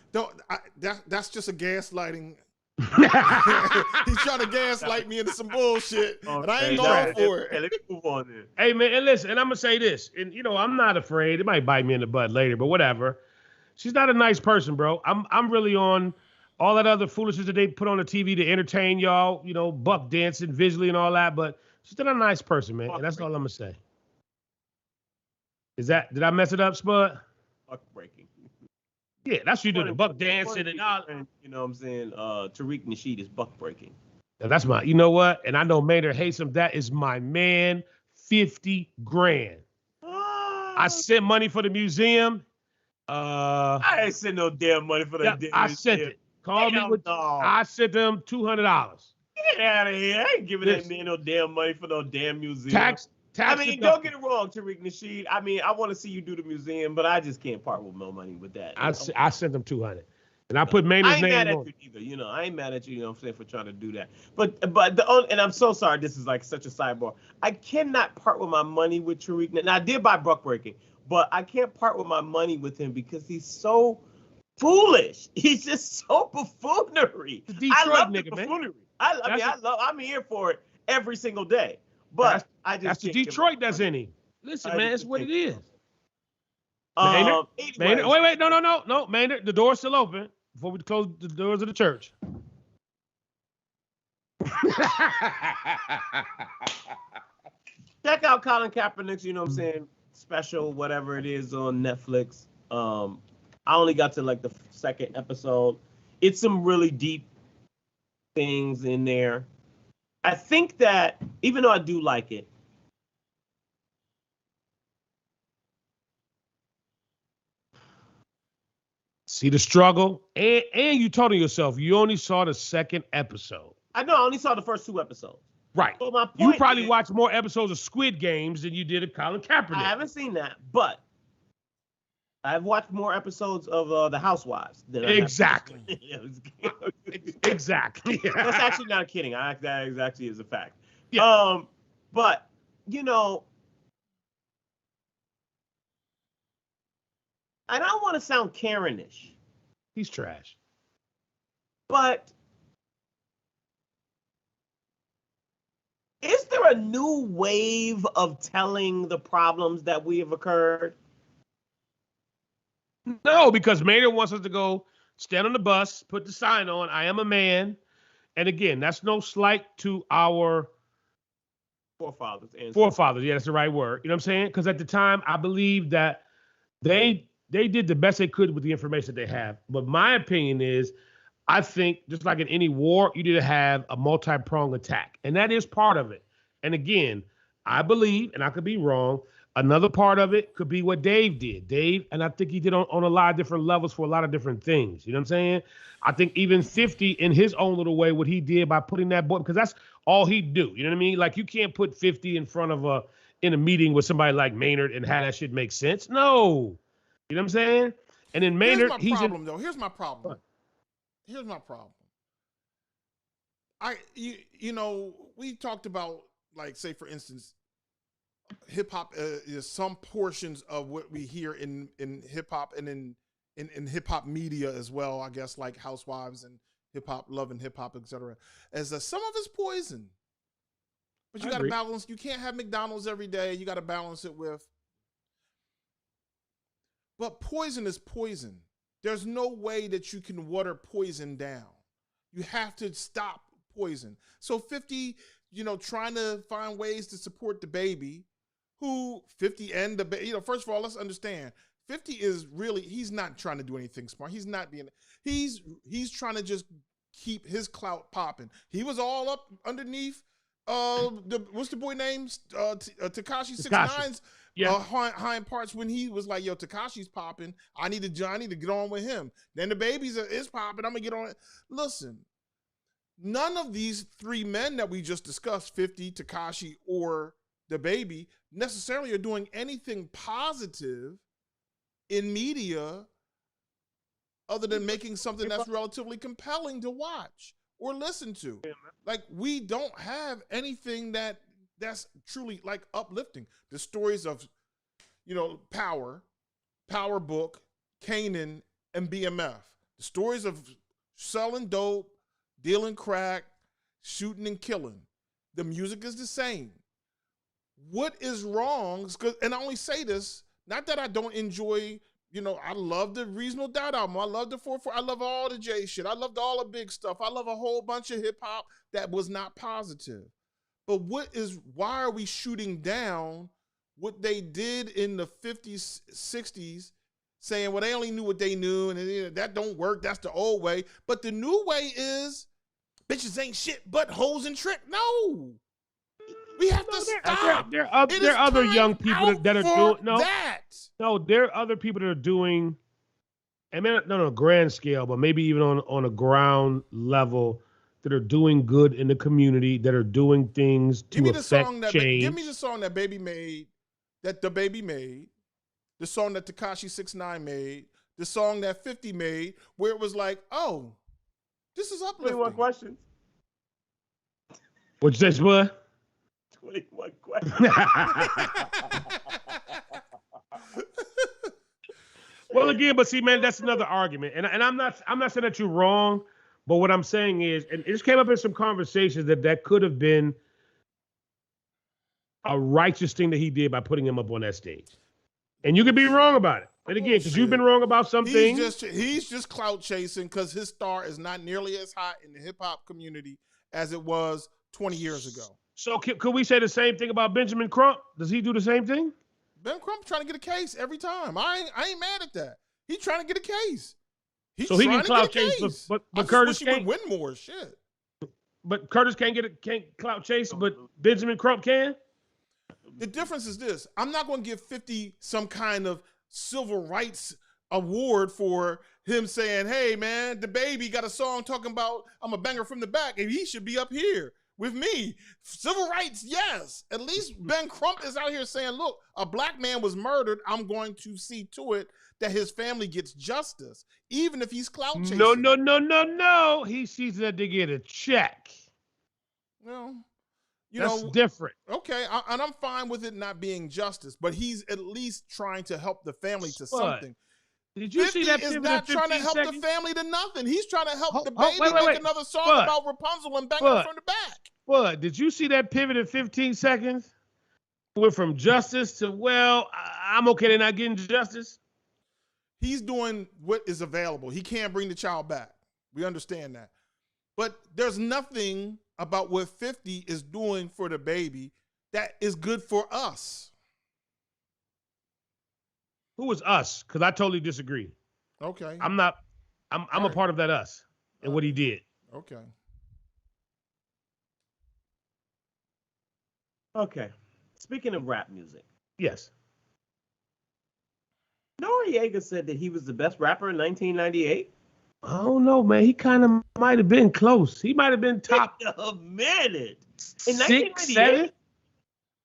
That's just a gaslighting. He's trying to gaslight me into some bullshit, and I ain't going for it. Hey, let me move on then. Hey, man, and listen, and I'm gonna say this, and I'm not afraid. It might bite me in the butt later, but whatever. She's not a nice person, bro. I'm really on all that other foolishness that they put on the TV to entertain y'all, buck dancing visually and all that, but she's not a nice person, man. And that's all I'm gonna say. Did I mess it up, Spud? Buck breaking. Yeah, that's what you do, the buck dancing and all. You know what I'm saying? Tariq Nasheed is buck breaking. Now that's you know what? And I know Maynard hates him. That is my man, 50 grand. I sent money for the museum. I ain't sent no damn money for that. I sent it. Call me with. I sent them $200. Get out of here! I ain't giving that man no damn money for no damn museum. Tax. I mean, don't get it wrong, Tariq Nasheed. I mean, I want to see you do the museum, but I just can't part with no money with that. I sent them 200, and I put Maynard's name on. I ain't mad at you either. I ain't mad at you. I'm saying, for trying to do that. And I'm so sorry. This is like such a sidebar. I cannot part with my money with Tariq. Now I did buy buck breaking, but I can't part with my money with him because he's so foolish. He's just so buffoonery. I love the buffoonery. I'm here for it every single day. But that's the Detroit that's in him. Listen, man, it's what it is. Maynard, wait, no, Maynard, the door's still open before we close the doors of the church. Check out Colin Kaepernick's, special, whatever it is, on Netflix. I only got to like the second episode. It's some really deep things in there. I think that even though I do like it, see the struggle, and you told yourself you only saw the second episode. I know, I only saw the first 2 episodes. Right. So my point you probably watched more episodes of Squid Games than you did of Colin Kaepernick. I haven't seen that, but I've watched more episodes of The Housewives than exactly. Exactly. That's actually not kidding. That actually is a fact. Yeah. But I don't want to sound Karen-ish. He's trash. But is there a new wave of telling the problems that we have occurred? No, because Maynard wants us to go stand on the bus, put the sign on, I am a man. And again, that's no slight to our forefathers. Yeah, that's the right word. You know what I'm saying? Because at the time, I believe that they did the best they could with the information that they have. But my opinion is, I think just like in any war, you need to have a multi-pronged attack. And that is part of it. And again, I believe, and I could be wrong, another part of it could be what Dave did. And I think he did on a lot of different levels for a lot of different things. You know what I'm saying? I think even 50 in his own little way, what he did by putting that boy, because that's all he'd do. You know what I mean? Like, you can't put 50 in front of in a meeting with somebody like Maynard and have that shit make sense. No. You know what I'm saying? And then Maynard, Here's my problem. We talked about, like, say, for instance, hip hop is some portions of what we hear in hip hop and in hip hop media as well, I guess, like Housewives and hip hop, Love and Hip Hop, etc. As some of it's poison, but you got to balance. You can't have McDonald's every day. You got to balance it with. But poison is poison. There's no way that you can water poison down. You have to stop poison. So 50, trying to find ways to support the baby. Who 50 and the first of all, let's understand 50 is really, he's not trying to do anything smart. He's not being, he's trying to just keep his clout popping. He was all up underneath what's the boy name? Tekashi 6ix9ine's hind parts when he was like, yo, Tekashi's popping. I need to get on with him. Then the babies is popping. I'm gonna get on it. Listen, none of these three men that we just discussed, 50, Tekashi, or the baby, necessarily are doing anything positive in media other than making something that's relatively compelling to watch or listen to. Like, we don't have anything that's truly like uplifting. The stories of, Power Book, Kanan, and BMF. The stories of selling dope, dealing crack, shooting and killing. The music is the same. What is wrong? And I only say this, not that I don't enjoy, I love the Reasonable Doubt album. I love the 4/4. I love all the J shit. I loved all the big stuff. I love a whole bunch of hip hop that was not positive. But why are we shooting down what they did in the 50s, 60s, saying, well, they only knew what they knew, and that don't work. That's the old way. But the new way is bitches ain't shit but hoes and trick. No. We have to stop. There are other young people that are doing that. No, there are other people that are doing, and not on a grand scale, but maybe even on a ground level, that are doing good in the community, that are doing things to affect change. Give me the song that Baby made, that the Baby made, the song that Tekashi 6ix9ine made, the song that 50 made, where it was like, oh, this is uplifting. 21 questions. What you say, Spud? 21 questions. Well, again, but see, man, that's another argument, and I'm not saying that you're wrong, but what I'm saying is, and it just came up in some conversations that could have been a righteous thing that he did by putting him up on that stage, and you could be wrong about it. And again, because you've been wrong about some things. He's just clout chasing because his star is not nearly as hot in the hip hop community as it was 20 years ago. So could we say the same thing about Benjamin Crump? Does he do the same thing? Ben Crump's trying to get a case every time. I ain't mad at that. He's trying to get a case. So he can clout chase, but Curtis can't win more shit. But Curtis can't clout chase, but Benjamin Crump can. The difference is this: I'm not going to give 50 some kind of civil rights award for him saying, "Hey, man, the baby got a song talking about I'm a banger from the back, and he should be up here with me." Civil rights, yes. At least Ben Crump is out here saying, look, a black man was murdered. I'm going to see to it that his family gets justice, even if he's clout chasing. No. He sees that they get a check. Well, that's different. Okay, and I'm fine with it not being justice, but he's at least trying to help the family to something. Did you see that? Is not trying to help the family to nothing. He's trying to help the baby make another song about Rapunzel and banging from the back. What? Did you see that pivot in 15 seconds? Went from justice to, well, I'm okay, they're not getting justice. He's doing what is available. He can't bring the child back. We understand that. But there's nothing about what 50 is doing for the baby that is good for us. Who is us? Because I totally disagree. Okay. I'm a part of that us and what he did. Okay. Okay. Speaking of rap music. Yes. Noriega said that he was the best rapper in 1998. I don't know, man. He kind of might have been close. He might have been top. A minute. In 6, 7,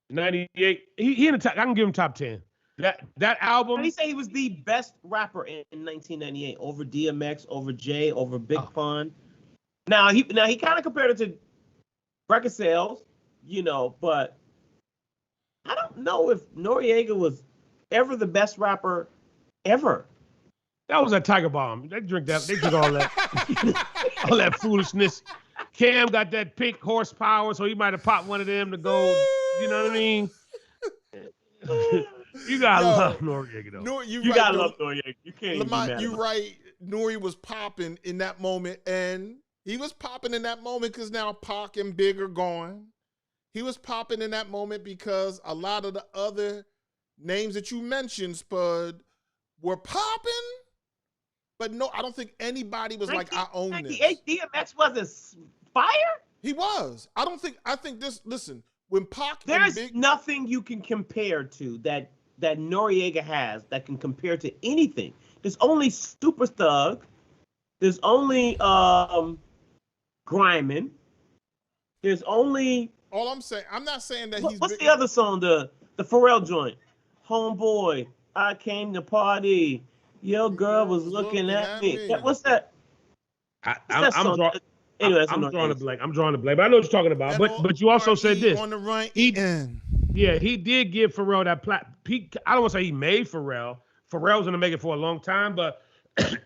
98. He in the top. I can give him top 10. That album. He said he was the best rapper in 1998 over DMX, over Jay, over Big Pun. Now he kind of compared it to record sales, but I don't know if Noriega was ever the best rapper ever. That was a Tiger Bomb. They drink all that, all that foolishness. Cam got that pink horsepower, so he might have popped one of them to go. You know what I mean? You gotta love Noriega though. You gotta love Noriega. You can't. Lamont, you're right. Nori was popping in that moment, and he was popping in that moment because now Pac and Big are gone. He was popping in that moment because a lot of the other names that you mentioned, Spud, were popping, But no, I don't think anybody was like, I own this. 98 DMX wasn't fire? He was. I think this, listen, when Pac There's and Big, nothing you can compare to that Noriega has that can compare to anything. There's only Super Thug. There's only Gryman. There's only all I'm saying, I'm not saying that what's the other song? The Pharrell joint. Homeboy, I came to party. Your girl was looking at me. What's that? I'm drawing a blank. I'm drawing a blank. But I know what you're talking about. And But you also said this. On the right end. Yeah, he did give Pharrell that I don't want to say he made Pharrell. Pharrell's gonna make it for a long time, but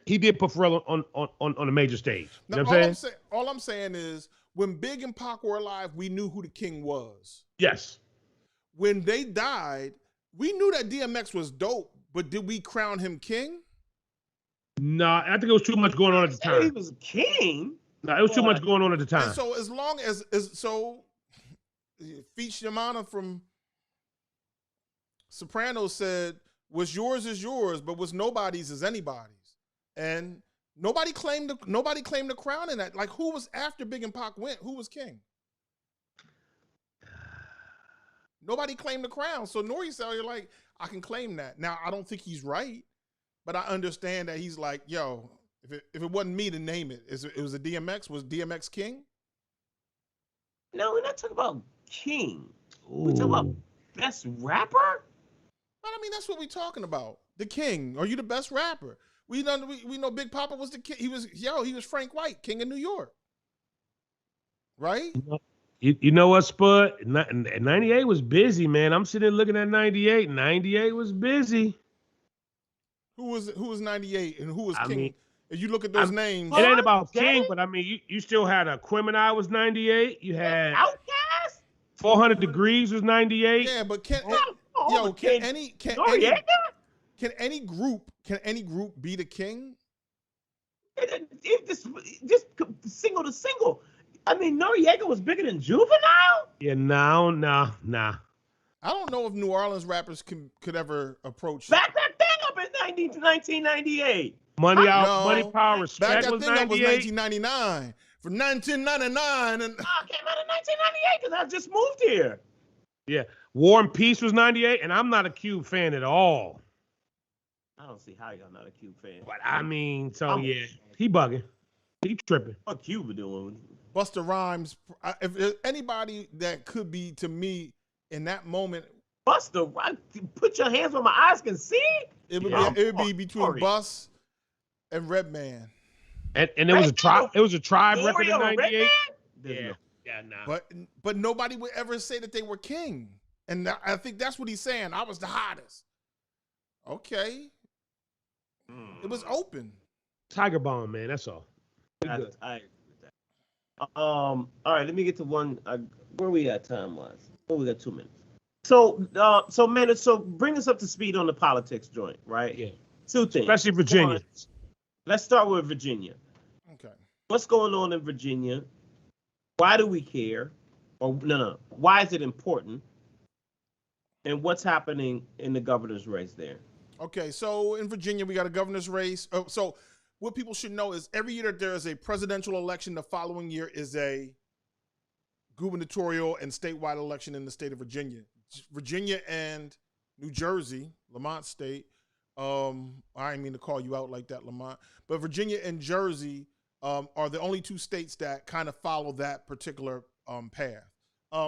he did put Pharrell on a major stage. You know what I'm saying? All I'm saying is when Big and Pac were alive, we knew who the king was. Yes. When they died, we knew that DMX was dope, but did we crown him king? No, I think it was too much going on at the time. He was king. No, it was too much going on at the time. And so as long as Feet Shimana from Sopranos said, what's yours is yours, but what's nobody's is anybody's. And nobody claimed the crown in that. Like, who was after Big and Pac went? Who was king? Nobody claimed the crown. So Nori said, you're like, I can claim that. Now, I don't think he's right, but I understand that he's like, yo, if it wasn't me to name it, it was a DMX. Was DMX king? No, we're not talking about king. We're talking about best rapper? I mean, that's what we're talking about. The king. Are you the best rapper? We know Big Papa was the king. He was Frank White, king of New York. Right? You know what, Spud? 98 was busy, man. I'm sitting there looking at 98. 98 was busy. Who was 98 and who was king? Mean, if you look at those names. It ain't about king, but I mean, you still had a Aquemini was 98. You had Outkast? 400 Degrees was 98. Yeah, but can any group be the king? Just single to single. I mean, Noriega was bigger than Juvenile? Yeah, no. I don't know if New Orleans rappers could ever approach. Back that thing up in 1998. Money, Power, Respect back was that thing 98. up was 1999. From 1999. And I came out in 1998 because I just moved here. Yeah. War and Peace was 98, and I'm not a Cube fan at all. I don't see how y'all not a Cube fan. But I mean, he bugging. He tripping. What Cube doing? Busta Rhymes, if there's anybody that could be to me in that moment. Busta Rhymes, put your hands where my eyes can see? It would be between Bus and Redman. And it was a tribe. It was a tribe record in '98. Yeah, nah. But nobody would ever say that they were king, and I think that's what he's saying. I was the hottest. Okay, it was open. Tiger Bomb, man. That's all. I agree with that. All right, let me get to one. Where we at time wise? Oh, we got 2 minutes. So bring us up to speed on the politics joint, right? Yeah. 2 things. Especially Virginia. Let's start with Virginia. Okay. What's going on in Virginia? Why do we care? Or no. Why is it important? And what's happening in the governor's race there? Okay, so in Virginia, we got a governor's race. So what people should know is every year that there is a presidential election, the following year is a gubernatorial and statewide election in the state of Virginia. Virginia and New Jersey, Lamont State. I didn't mean to call you out like that, Lamont. But Virginia and Jersey are the only 2 states that kind of follow that particular path.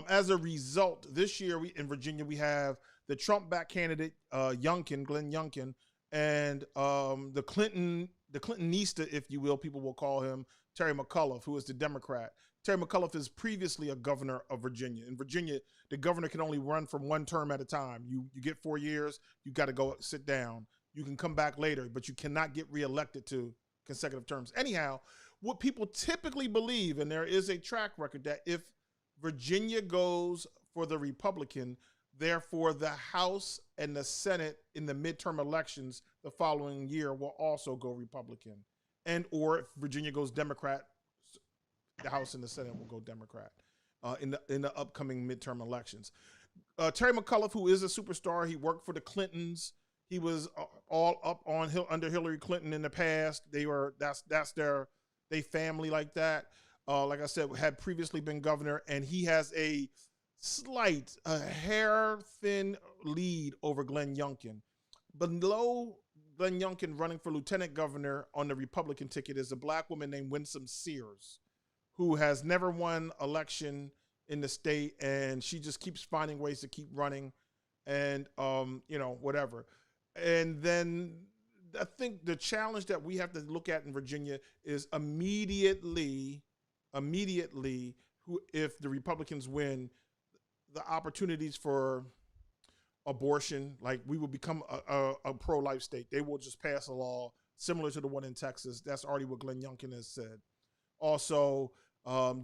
As a result, this year in Virginia, we have the Trump-backed candidate, Glenn Youngkin, and the Clintonista, if you will, people will call him, Terry McAuliffe, who is the Democrat. Terry McAuliffe is previously a governor of Virginia. In Virginia, the governor can only run from 1 term at a time. You get 4 years, you got to go sit down. You can come back later, but you cannot get reelected to consecutive terms. Anyhow, what people typically believe, and there is a track record, that if Virginia goes for the Republican, therefore the House and the Senate in the midterm elections the following year will also go Republican. And or if Virginia goes Democrat, the House and the Senate will go Democrat in the upcoming midterm elections. Terry McAuliffe, who is a superstar, he worked for the Clintons. He was all up on under Hillary Clinton in the past. That's their family like that. Like I said, had previously been governor, and he has a hair thin lead over Glenn Youngkin. Below Glenn Youngkin running for lieutenant governor on the Republican ticket is a black woman named Winsome Sears, who has never won election in the state, and she just keeps finding ways to keep running, and whatever. And then I think the challenge that we have to look at in Virginia is immediately, if the Republicans win, the opportunities for abortion, like we will become a pro-life state. They will just pass a law similar to the one in Texas. That's already what Glenn Youngkin has said. Also,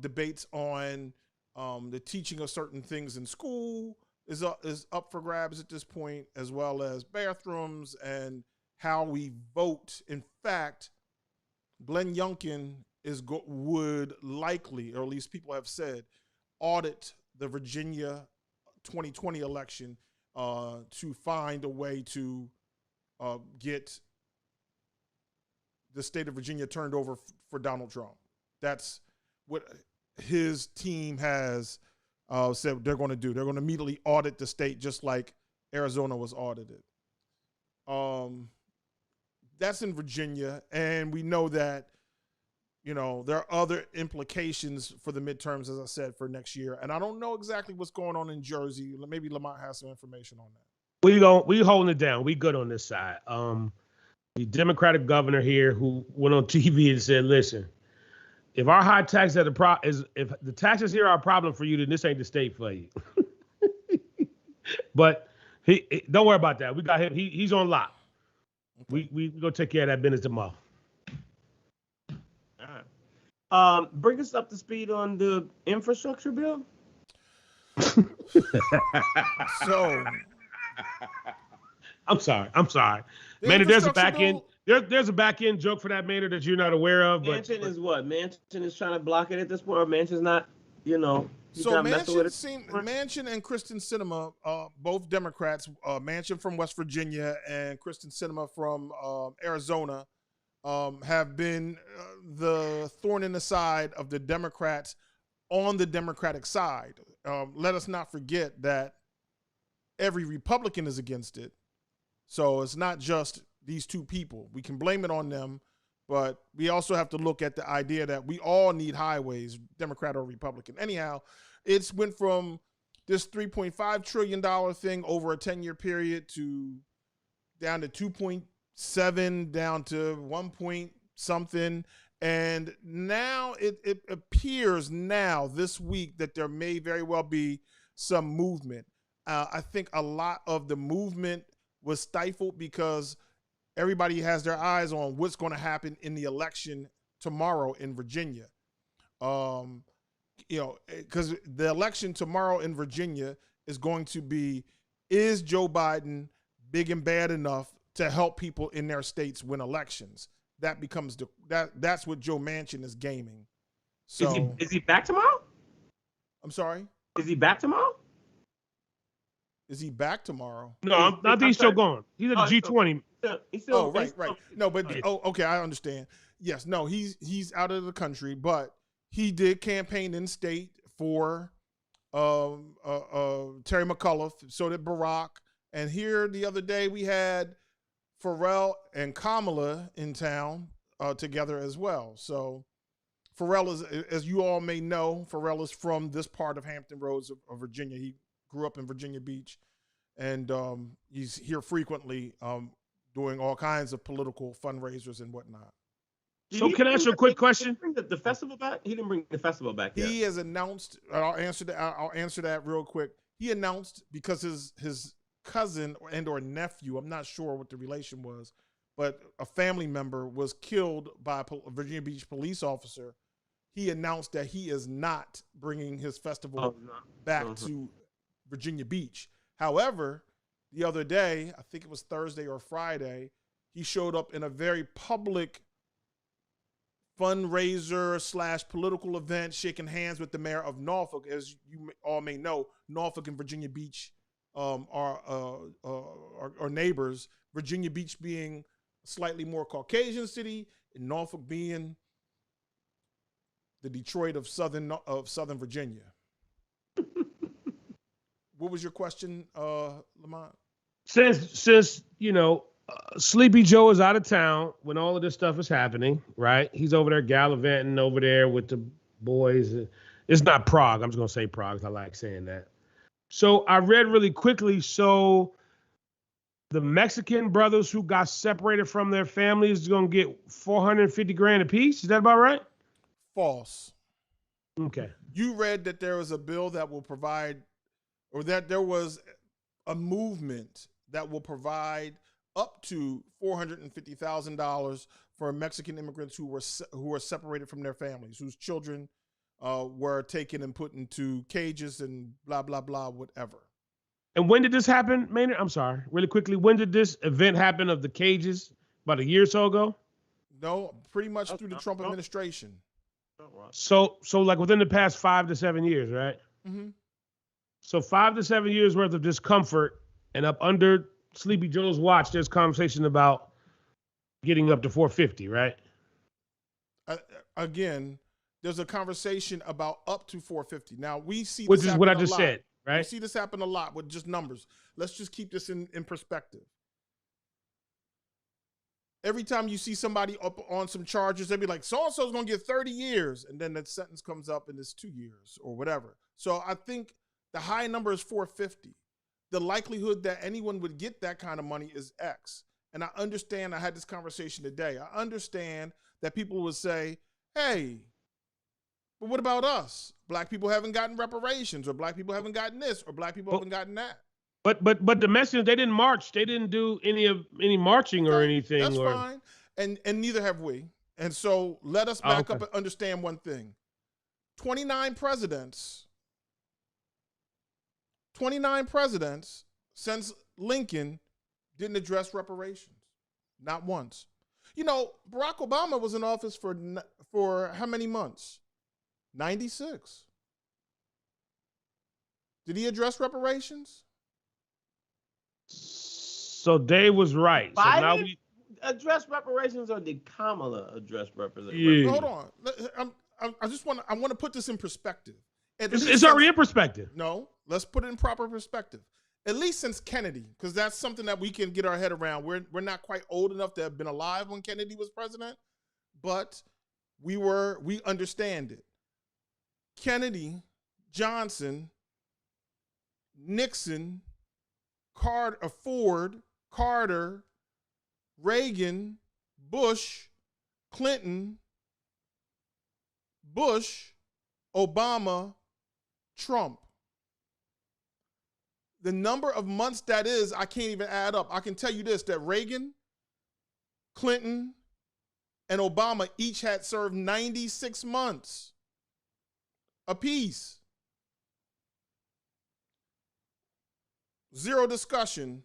debates on the teaching of certain things in school is up for grabs at this point, as well as bathrooms and how we vote. In fact, Glenn Youngkin would likely, or at least people have said, audit the Virginia 2020 election to find a way to get the state of Virginia turned over for Donald Trump. That's what his team has said they're going to do. They're going to immediately audit the state, just like Arizona was audited. That's in Virginia, and we know that, there are other implications for the midterms, as I said, for next year. And I don't know exactly what's going on in Jersey. Maybe Lamont has some information on that. We holding it down. We good on this side. The Democratic governor here who went on TV and said, listen, if our high taxes if the taxes here are a problem for you, then this ain't the state for you. But don't worry about that. We got him. He's on lock. Okay. We go take care of that business tomorrow. All right. Bring us up to speed on the infrastructure bill. So, I'm sorry. Maynard, there's a back end. There's a back end joke for that, Maynard, that you're not aware of. Manchin is what? Manchin is trying to block it at this point, or Manchin's not, So Manchin and Kristen Sinema, both Democrats, Manchin from West Virginia and Kristen Sinema from Arizona, have been the thorn in the side of the Democrats on the Democratic side. Let us not forget that every Republican is against it. So it's not just these two people. We can blame it on them, but we also have to look at the idea that we all need highways, Democrat or Republican. Anyhow, it's went from this $3.5 trillion thing over a 10-year period to down to 2.7, down to 1 point something. And now it appears now this week that there may very well be some movement. I think a lot of the movement was stifled because everybody has their eyes on what's going to happen in the election tomorrow in Virginia. Because the election tomorrow in Virginia is going to be, is Joe Biden big and bad enough to help people in their states win elections? That becomes that's what Joe Manchin is gaming. So is he back tomorrow? I'm sorry? Is he back tomorrow? Is he back tomorrow? No, I think he's still gone. He's at the G20. Right. No, but okay, I understand. Yes, no, he's out of the country, but he did campaign in state for Terry McAuliffe. So did Barack. And here the other day we had Pharrell and Kamala in town together as well. So Pharrell is, as you all may know, Pharrell is from this part of Hampton Roads of Virginia. He grew up in Virginia Beach, and he's here frequently doing all kinds of political fundraisers and whatnot. So can I ask you a quick question? Bring the festival back? He didn't bring the festival back yet. He has announced, I'll answer that real quick. He announced, because his cousin or nephew, I'm not sure what the relation was, but a family member was killed by a Virginia Beach police officer. He announced that he is not bringing his festival back to Virginia Beach. However, the other day, I think it was Thursday or Friday, he showed up in a very public fundraiser / political event, shaking hands with the mayor of Norfolk. As you all may know, Norfolk and Virginia Beach are neighbors. Virginia Beach being a slightly more Caucasian city, and Norfolk being the Detroit of Southern Virginia. What was your question, Lamont? Since Sleepy Joe is out of town when all of this stuff is happening, right? He's over there gallivanting over there with the boys. It's not Prague. I'm just gonna say Prague. I like saying that. So I read really quickly. So the Mexican brothers who got separated from their families is gonna get $450,000 apiece. Is that about right? False. Okay. You read that there was a bill that will provide, or that there was a movement that will provide up to $450,000 for Mexican immigrants who were separated from their families, whose children were taken and put into cages and blah, blah, blah, whatever. And when did this happen, Maynard? I'm sorry, really quickly. When did this event happen of the cages? About a year or so ago? No, pretty much through the Trump administration. So like within the past 5 to 7 years, right? Mm-hmm. So 5 to 7 years worth of discomfort, and up under Sleepy Joe's watch, there's conversation about getting up to 450, right? Again, there's a conversation about up to 450. Now we see, which is what I just said, right? We see this happen a lot with just numbers. Let's just keep this in perspective. Every time you see somebody up on some charges, they'll be like, so-and-so's going to get 30 years. And then that sentence comes up and it's 2 years or whatever. So I think the high number is 450. The likelihood that anyone would get that kind of money is X. And I understand, I had this conversation today. I understand that people would say, hey, but what about us? Black people haven't gotten reparations, or black people haven't gotten this, or black people haven't gotten that. But the Mexicans, they didn't march. They didn't do any marching or anything. That's fine. And neither have we. And so let us back up and understand one thing. 29 presidents since Lincoln didn't address reparations. Not once. You know, Barack Obama was in office for how many months? 96. Did he address reparations? So Dave was right. So now we address reparations, or did Kamala address reparations? Yeah. Hold on. I want to put this in perspective. It's already in perspective. No, let's put it in proper perspective. At least since Kennedy, because that's something that we can get our head around. We're not quite old enough to have been alive when Kennedy was president, but we understand it. Kennedy, Johnson, Nixon, Ford, Carter, Reagan, Bush, Clinton, Obama, Trump. The number of months that is, I can't even add up. I can tell you this, that Reagan, Clinton, and Obama each had served 96 months apiece. Zero discussion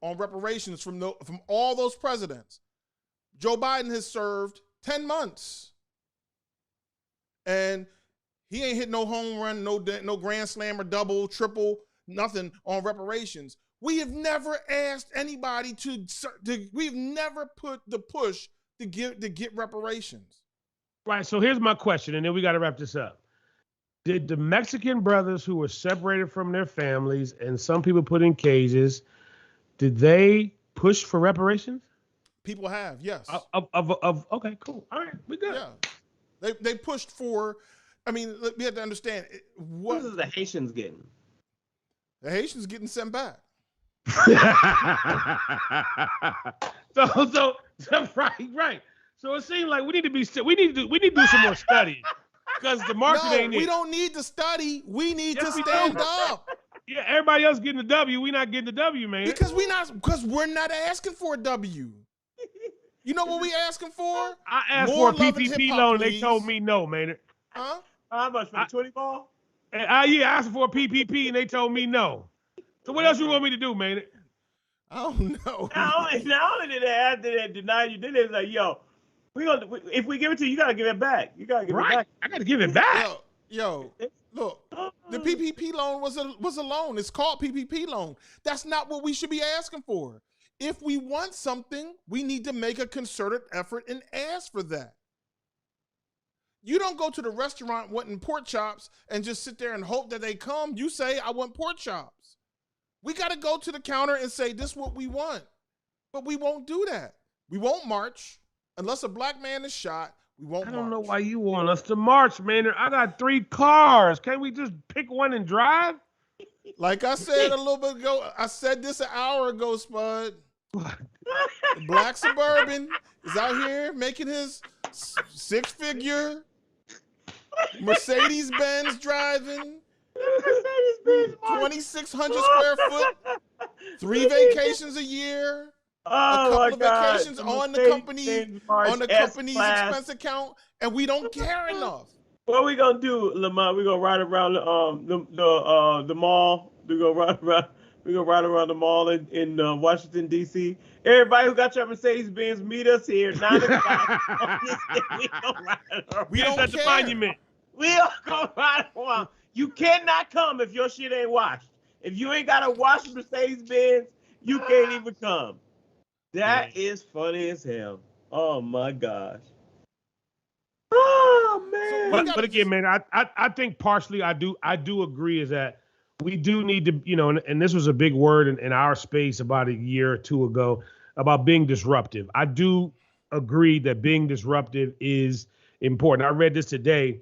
on reparations from all those presidents. Joe Biden has served 10 months. And he ain't hit no home run, no grand slam or double, triple, nothing on reparations. We have never asked anybody we've never put the push to get reparations. Right. So here's my question, and then we got to wrap this up. Did the Mexican brothers who were separated from their families and some people put in cages, did they push for reparations? People have, yes. Okay, cool. All right, we good. Yeah, they pushed for. I mean, we have to understand what is the Haitians getting? The Haitians getting sent back. so right. So it seems like we need to do some more study. Because the market ain't it. We don't need to study. We need to stand up. Yeah, everybody else getting the W. We not getting the W, man. Because we're not asking for a W. You know what we asking for? I asked for a PPP loan, and they told me no, man. Huh? How much for the 20 ball? I asked for a PPP, and they told me no. So what else you want me to do, man? I don't know. Not only did they deny you, then they like, yo, if we give it to you, you gotta give it back. You gotta give it back. I gotta give it back. Yo, Look, the PPP loan was a loan. It's called PPP loan. That's not what we should be asking for. If we want something, we need to make a concerted effort and ask for that. You don't go to the restaurant wanting pork chops and just sit there and hope that they come. You say, I want pork chops. We got to go to the counter and say, this is what we want. But we won't do that. We won't march unless a black man is shot. We won't march. I don't know why you want us to march, man. I got 3 cars. Can't we just pick one and drive? Like I said a little bit ago, I said this an hour ago, Spud. The black suburban is out here making his 6-figure Mercedes-Benz driving, 2,600 square foot, 3 vacations a year, a couple of vacations on the company's expense account, and we don't care enough. What we gonna do, Lamont? We gonna ride around the mall. We gonna ride around the mall in Washington D.C. Everybody who got your Mercedes-Benz, meet us here 9 o'clock. We don't care. The monument. We are gonna ride around. You cannot come if your shit ain't washed. If you ain't got a washed Mercedes-Benz, you can't even come. That is funny as hell. Oh my gosh. Oh man. But again, man, I think partially I do agree is that we do need to, and this was a big word in our space about a year or 2 ago about being disruptive. I do agree that being disruptive is important. I read this today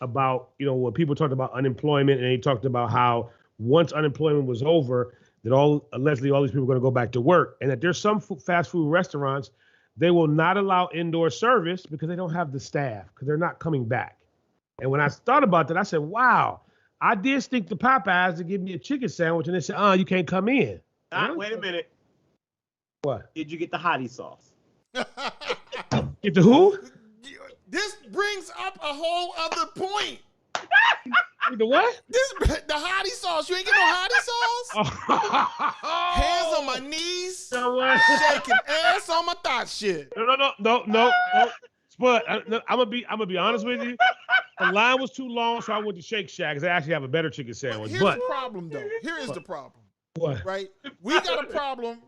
about, when people talked about unemployment, and they talked about how once unemployment was over, that allegedly all these people are going to go back to work, and that there's some fast food restaurants, they will not allow indoor service because they don't have the staff, because they're not coming back. And when I thought about that, I said, wow, I did sneak to Popeyes to give me a chicken sandwich, and they said, you can't come in. Wait a minute. What? Did you get the hottie sauce? Get the who? This brings up a whole other point. The what? The hottie sauce. You ain't get no hottie sauce? Hands on my knees, shaking ass on my thought shit. No. But I'm gonna be honest with you. The line was too long, so I went to Shake Shack because they actually have a better chicken sandwich. Here's the problem, though. Here is the problem. What? Right? We got a problem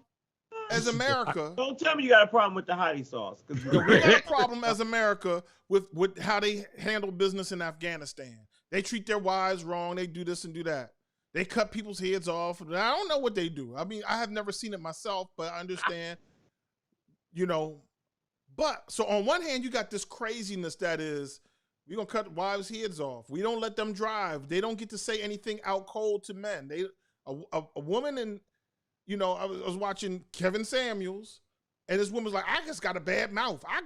as America. Don't tell me you got a problem with the hottie sauce. We got a problem as America with how they handle business in Afghanistan. They treat their wives wrong. They do this and do that. They cut people's heads off. I don't know what they do. I mean, I have never seen it myself, but I understand, But so on one hand, you got this craziness that is, we're going to cut wives' heads off. We don't let them drive. They don't get to say anything out cold to men. A woman and, I was watching Kevin Samuels, and this woman's like, I just got a bad mouth. I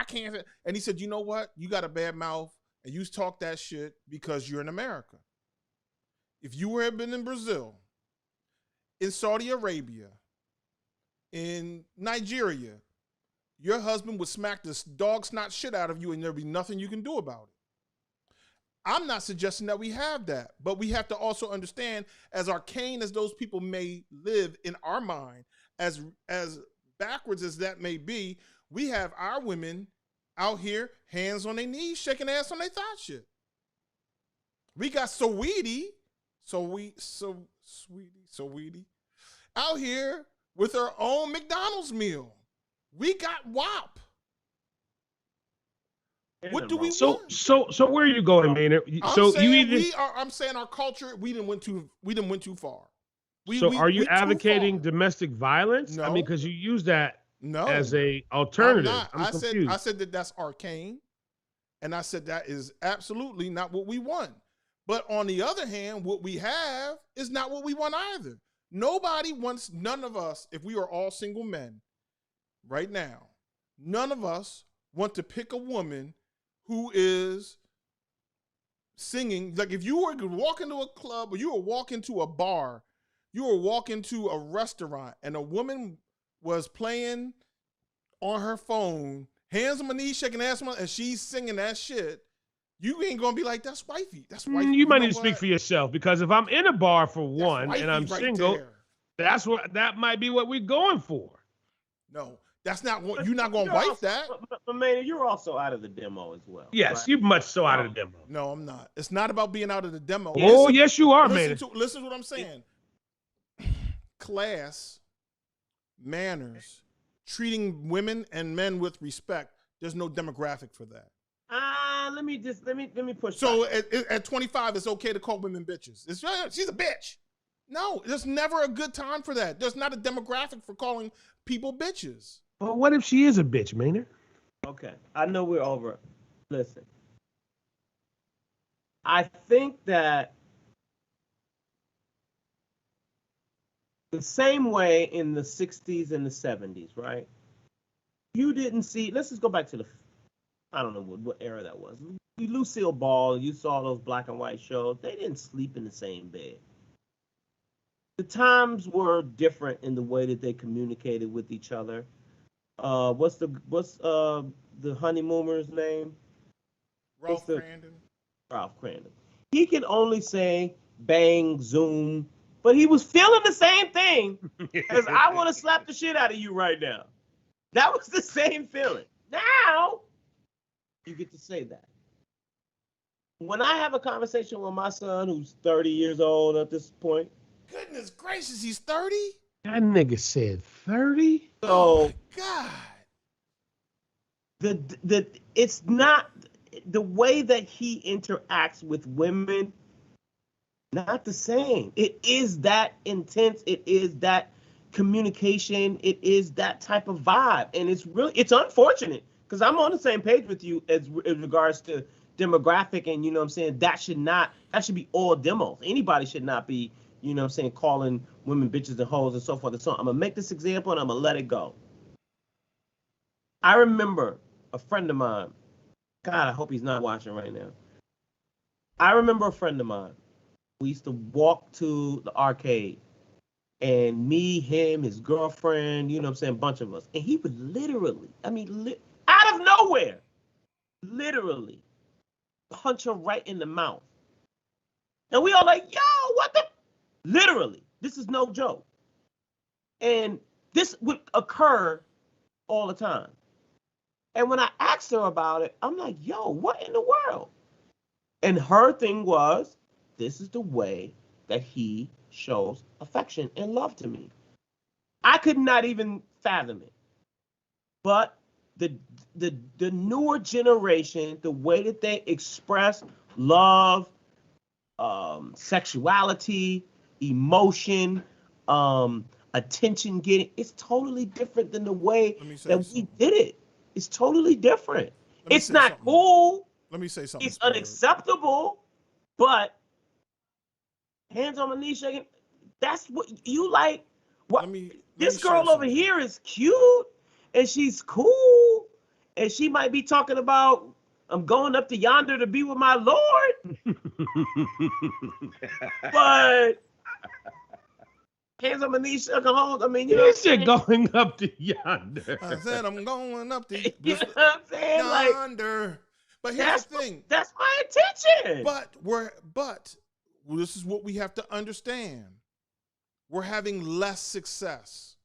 can't. And he said, you know what? You got a bad mouth, and you talk that shit because you're in America. If you had been in Brazil, in Saudi Arabia, in Nigeria, your husband would smack this dog snot shit out of you, and there'd be nothing you can do about it. I'm not suggesting that we have that, but we have to also understand, as arcane as those people may live in our mind, as backwards as that may be, we have our women out here, hands on their knees, shaking ass on their thought shit. We got Saweetie out here with her own McDonald's meal. We got WAP. What do we want? So where are you going, man? I'm saying our culture, we didn't went too far. Are you advocating domestic violence? No. I mean, because you use that as a alternative. I said that's arcane, and I said that is absolutely not what we want. But on the other hand, what we have is not what we want either. None of us, if we are all single men right now, none of us want to pick a woman who is singing. Like if you were to walk into a club, or you were walking to a bar, you were walking to a restaurant, and a woman was playing on her phone, hands on my knees, shaking ass, and she's singing that shit, you ain't gonna be like, that's wifey. That's wifey. You might need to speak for yourself, because if I'm in a bar for one and I'm single, that might be what we're going for. No, That's not you're not going to wipe that. But man, you're also out of the demo as well. Yes, right? you're much so out of the demo. No, I'm not. It's not about being out of the demo. Oh, yes, you are, man. Listen to what I'm saying. Class, manners, treating women and men with respect. There's no demographic for that. Let me push. So back. at 25, it's okay to call women bitches. She's a bitch. No, there's never a good time for that. There's not a demographic for calling people bitches. Well, what if she is a bitch, Maynard? Okay, I know we're over. Listen, I think that the same way in the 60s and the 70s, right? You didn't see, let's just go back to I don't know what era that was. Lucille Ball, you saw those black and white shows. They didn't sleep in the same bed. The times were different in the way that they communicated with each other. What's the honeymooner's name? Ralph Crandon. Ralph Crandon. He can only say bang, zoom, but he was feeling the same thing as I want to slap the shit out of you right now. That was the same feeling. Now, you get to say that. When I have a conversation with my son, who's 30 years old at this point. Goodness gracious, he's 30? That nigga said 30? Oh, my God. It's not the way that he interacts with women, not the same. It is that intense. It is that communication. It is that type of vibe. And it's unfortunate because I'm on the same page with you as regards to demographic. And, you know what I'm saying, that should be all demos. Anybody should not be, you know what I'm saying, calling women bitches and hoes and so forth and so on. I'm going to make this example and I'm going to let it go. I remember a friend of mine. God, I hope he's not watching right now. I remember a friend of mine. We used to walk to the arcade. And me, him, his girlfriend, you know what I'm saying, a bunch of us. And he would literally, out of nowhere, literally punch her right in the mouth. And we all like, yo, what the? Literally, this is no joke. And this would occur all the time. And when I asked her about it, I'm like, yo, what in the world? And her thing was, this is the way that he shows affection and love to me. I could not even fathom it. But the newer generation, the way that they express love, sexuality, emotion, attention getting, it's totally different than the way that we did it. It's totally different. It's not cool. Let me say something. It's unacceptable, but hands on my knees shaking, that's what you like. What this girl over here is cute and she's cool and she might be talking about I'm going up to yonder to be with my Lord. But hands on my knees, shaking hands. You know, you said going up to yonder. I said I'm going up to you know what I'm saying? yonder. Like, but here's the thing. That's my intention. But this is what we have to understand. We're having less success.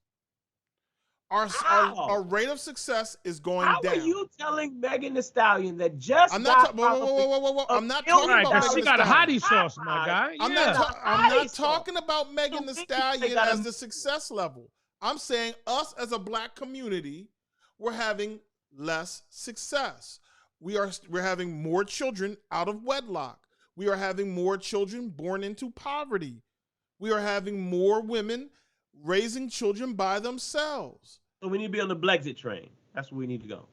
Our rate of success is going down. How are you telling Megan Thee Stallion that just I'm not whoa. I'm not talking about Megan She Thee got a Stallion. hottie sauce, my guy. I'm not talking about Megan Thee Stallion as the success level. I'm saying us as a black community, we're having less success. We're having more children out of wedlock. We are having more children born into poverty. We are having more women raising children by themselves. So we need to be on the Blexit train. That's where we need to go.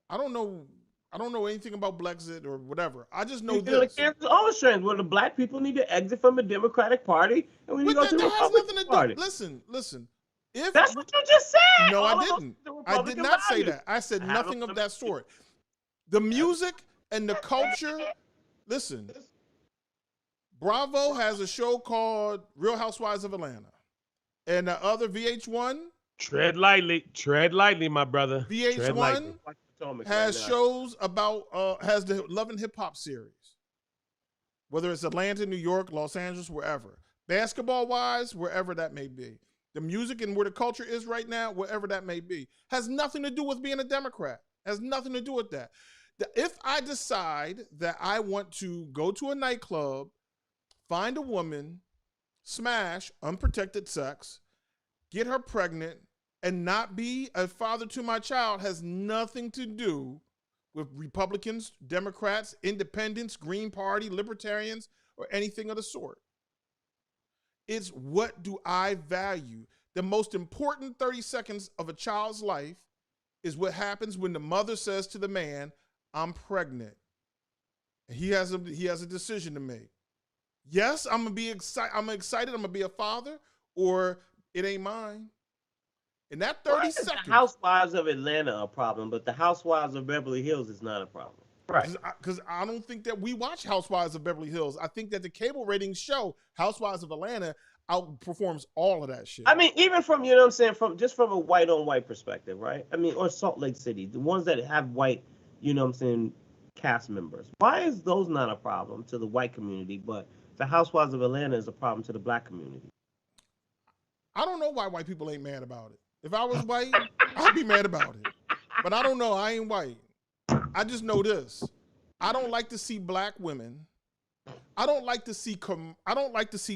I don't know anything about Blexit or whatever. I just know this. All the trains where the black people need to exit from the Democratic Party and we need to go to the Republican Party. Listen. That's what you just said. No, I didn't. I did not say that. I said nothing of that sort. The music and the culture. Listen. Bravo has a show called Real Housewives of Atlanta. And the other VH1. Tread lightly, my brother. VH1 has shows about, has the Love and Hip Hop series. Whether it's Atlanta, New York, Los Angeles, wherever. Basketball-wise, wherever that may be. the music and where the culture is right now, wherever that may be, has nothing to do with being a Democrat. Has nothing to do with that. If I decide that I want to go to a nightclub, find a woman, smash unprotected sex, get her pregnant, and not be a father to my child, has nothing to do with Republicans, Democrats, Independents, Green Party, Libertarians, or anything of the sort. It's what do I value? The most important 30 seconds of a child's life is what happens when the mother says to the man, I'm pregnant. And he has a decision to make. Yes, I'm gonna be excited. I'm excited. I'm gonna be a father, or it ain't mine. In that 30 seconds, the Housewives of Atlanta a problem, but the Housewives of Beverly Hills is not a problem. Right. Because I don't think that we watch Housewives of Beverly Hills. I think that the cable ratings show Housewives of Atlanta outperforms all of that shit. I mean, even from, you know what I'm saying, from a white on white perspective, right? I mean, or Salt Lake City, the ones that have white, you know what I'm saying, cast members. Why is those not a problem to the white community, but the Housewives of Atlanta is a problem to the black community? I don't know why white people ain't mad about it. If I was white, I'd be mad about it. But I don't know. I ain't white. I just know this. I don't like to see black women. I don't like to see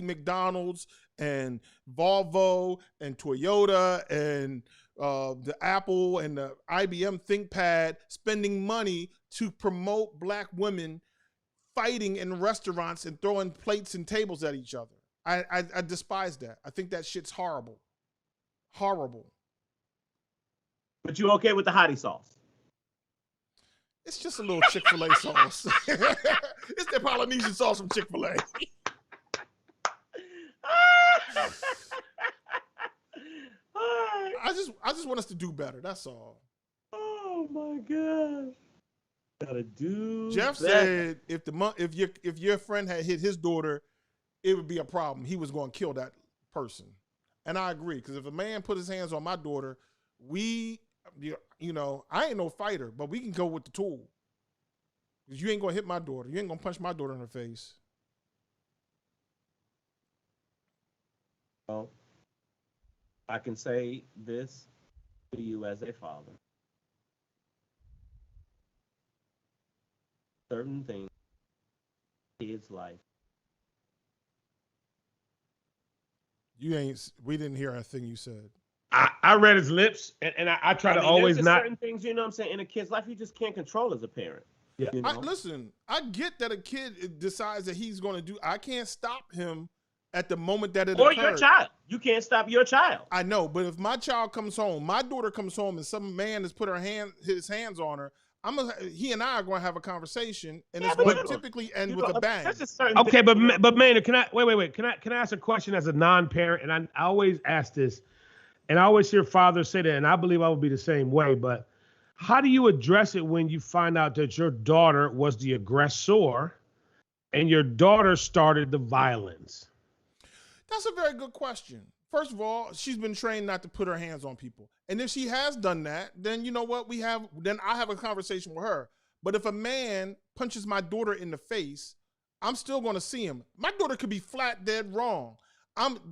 McDonald's and Volvo and Toyota and the Apple and the IBM ThinkPad spending money to promote black women fighting in restaurants and throwing plates and tables at each other. I despise that. I think that shit's horrible. Horrible. But you okay with the hottie sauce? It's just a little Chick-fil-A sauce. It's the Polynesian sauce from Chick-fil-A. I just want us to do better. That's all. Oh my gosh. Gotta do. Jeff said if your friend had hit his daughter, it would be a problem. He was going to kill that person. And I agree, because if a man put his hands on my daughter, I ain't no fighter, but we can go with the tool. Because you ain't going to hit my daughter. You ain't going to punch my daughter in her face. Well, I can say this to you as a father. Certain things in kids' life. We didn't hear a thing you said. I read his lips, and I try to always there's not. Certain things, you know what I'm saying, in a kid's life you just can't control as a parent. Yeah. You know? Listen, I get that a kid decides that he's going to do. I can't stop him at the moment that it occurs. Or your child. You can't stop your child. I know, but if my child comes home, my daughter comes home, and some man has put his hands on her, he and I are going to have a conversation, and it's going to typically end with a bang. Okay, but Maynard, can I wait? Can I ask a question as a non-parent? And I always ask this, and I always hear fathers say that, and I believe I would be the same way. But how do you address it when you find out that your daughter was the aggressor, and your daughter started the violence? That's a very good question. First of all, she's been trained not to put her hands on people. And if she has done that, then you know what? Then I have a conversation with her. But if a man punches my daughter in the face, I'm still going to see him. My daughter could be flat dead wrong.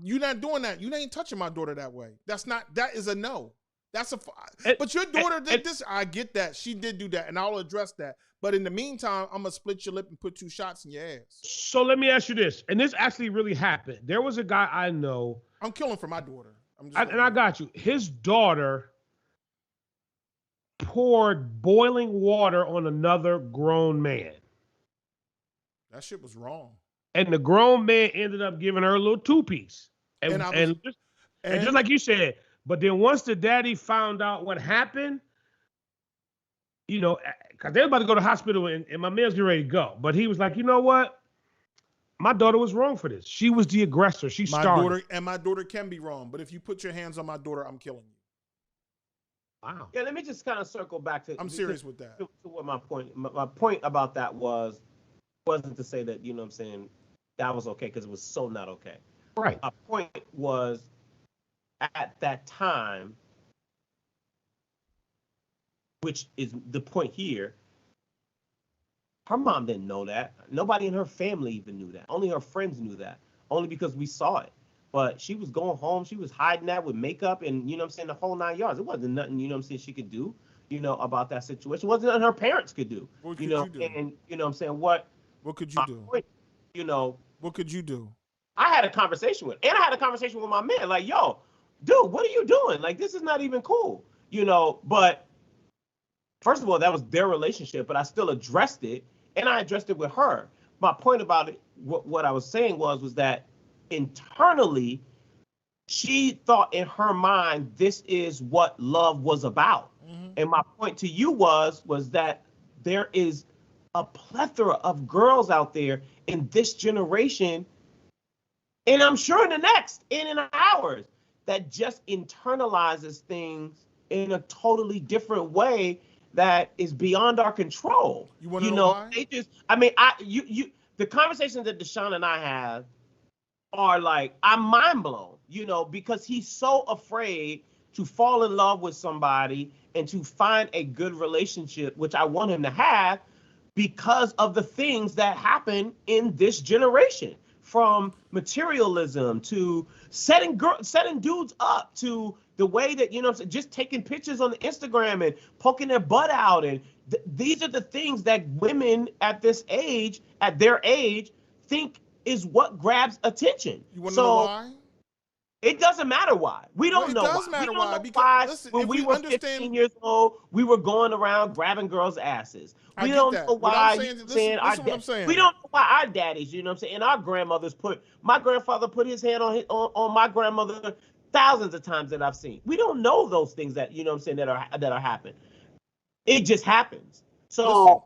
You're not doing that. You ain't touching my daughter that way. That is a no. But your daughter did this. I get that. She did do that, and I'll address that. But in the meantime, I'm going to split your lip and put 2 shots in your ass. So let me ask you this, and this actually really happened. There was a guy I know. I'm killing for my daughter. I got you. His daughter poured boiling water on another grown man. That shit was wrong. And the grown man ended up giving her a little 2-piece. And just like you said, but then once the daddy found out what happened, because they were about to go to the hospital and my man's getting ready to go. But he was like, you know what? My daughter was wrong for this. She was the aggressor. She started. My daughter can be wrong, but if you put your hands on my daughter, I'm killing you. Wow. Yeah, let me just kind of circle back to. I'm serious with that. To what my point about that wasn't to say that, you know what I'm saying, that was okay, because it was so not okay. Right. My point was, at that time, which is the point here, her mom didn't know that. Nobody in her family even knew that. Only her friends knew that. Only because we saw it. But she was going home. She was hiding that with makeup and, you know what I'm saying, the whole 9 yards. It wasn't nothing, you know what I'm saying, she could do, you know, about that situation. It wasn't nothing her parents could do. What you could know, you do? and, you know what I'm saying, what could you do? point, you know, What could you do? I had a conversation with, and I had a conversation with my man, like, yo, dude, what are you doing? Like, this is not even cool, you know. But first of all, that was their relationship, but I still addressed it, and I addressed it with her. My point about it, what I was saying was that internally, she thought in her mind this is what love was about. And my point to you was that there is a plethora of girls out there in this generation, and I'm sure in the next, and in ours, that just internalizes things in a totally different way that is beyond our control. You want to know why? They just, I mean, the conversations that Deshaun and I have are like, I'm mind blown, you know, because he's so afraid to fall in love with somebody and to find a good relationship, which I want him to have, because of the things that happen in this generation, from materialism to setting dudes up, to the way that, you know, just taking pictures on Instagram and poking their butt out. And these are the things that women at their age, think is what grabs attention. You want to know why? It doesn't matter why. We don't know why. It does matter why. Because Listen, when we were 15 years old, we were going around grabbing girls' asses. We don't know why. Listen what I'm saying. We don't know why our daddies, you know what I'm saying, and our grandmothers my grandfather put his hand on my grandmother thousands of times that I've seen. We don't know those things that, you know what I'm saying, that are happening. It just happens. So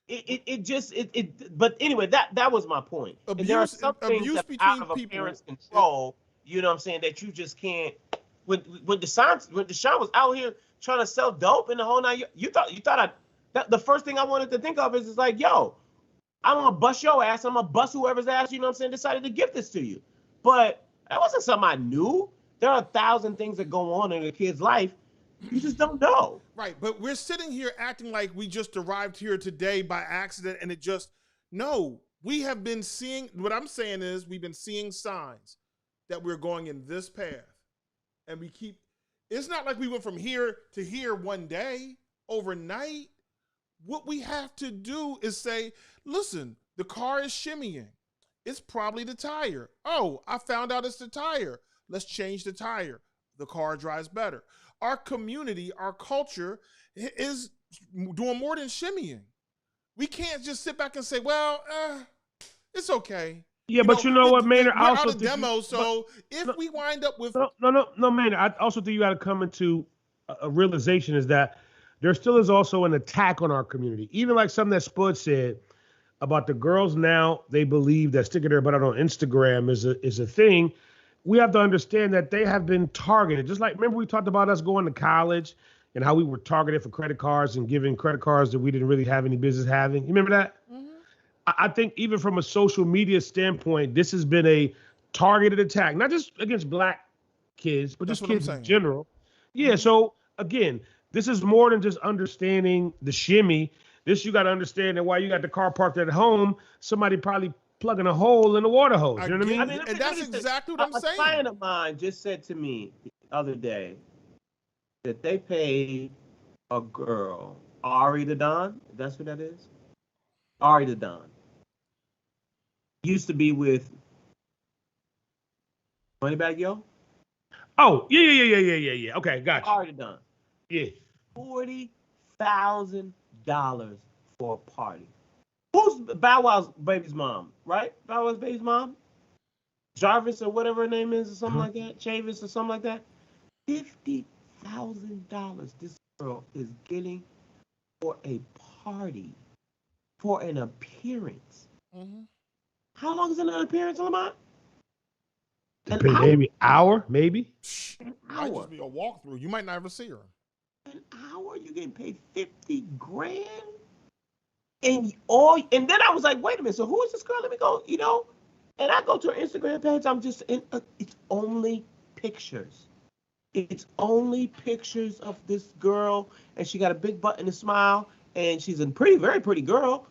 but anyway, that was my point. And there are some things that out of a parent's control, you know what I'm saying, that you just can't. When Deshaun was out here trying to sell dope in the whole night, you thought the first thing I wanted to think of is like, yo, I'm gonna bust your ass. I'm gonna bust whoever's ass, you know what I'm saying, decided to give this to you. But that wasn't something I knew. There are 1,000 things that go on in a kid's life. You just don't know. Right, but we're sitting here acting like we just arrived here today by accident, and no, we have been seeing, what I'm saying is we've been seeing signs that we're going in this path. And it's not like we went from here to here one day, overnight. What we have to do is say, listen, the car is shimmying. It's probably the tire. Oh, I found out it's the tire. Let's change the tire. The car drives better. Our community, our culture is doing more than shimmying. We can't just sit back and say, well, it's okay. Yeah, but you know what, Maynard? We're out of demo, so if we wind up with... No, Maynard. I also think you got to come into a realization is that there still is also an attack on our community. Even like something that Spud said about the girls now, they believe that sticking their butt out on Instagram is a thing. We have to understand that they have been targeted. Just like, remember we talked about us going to college and how we were targeted for credit cards and giving credit cards that we didn't really have any business having. You remember that? Mm-hmm. I think even from a social media standpoint, this has been a targeted attack, not just against black kids, but just kids in general. Yeah, so again, this is more than just understanding the shimmy. This, you got to understand that while you got the car parked at home, somebody probably plugging a hole in the water hose. You know what I mean? And that's exactly what I'm saying. A client of mine just said to me the other day that they paid a girl, Ari the Don, that's who that is? Ari the Don. Used to be with Moneybagg Yo. Oh, yeah. Okay, gotcha. Ari the Don. Yeah. $40,000 for a party. Who's Bow Wow's baby's mom, right? Bow Wow's baby's mom? Jarvis or whatever her name is or something like that? Chavis or something like that? $50,000 this girl is getting for a party, for an appearance. Mm-hmm. How long is an appearance, Lamont? Maybe hour, maybe? An hour. Might just be a walkthrough. You might not ever see her. An hour? You getting paid $50,000? And then I was like, wait a minute, so who is this girl? Let me go, you know. And I go to her Instagram page. I'm just it's only pictures. It's only pictures of this girl, and she got a big butt and a smile, and she's a very pretty girl.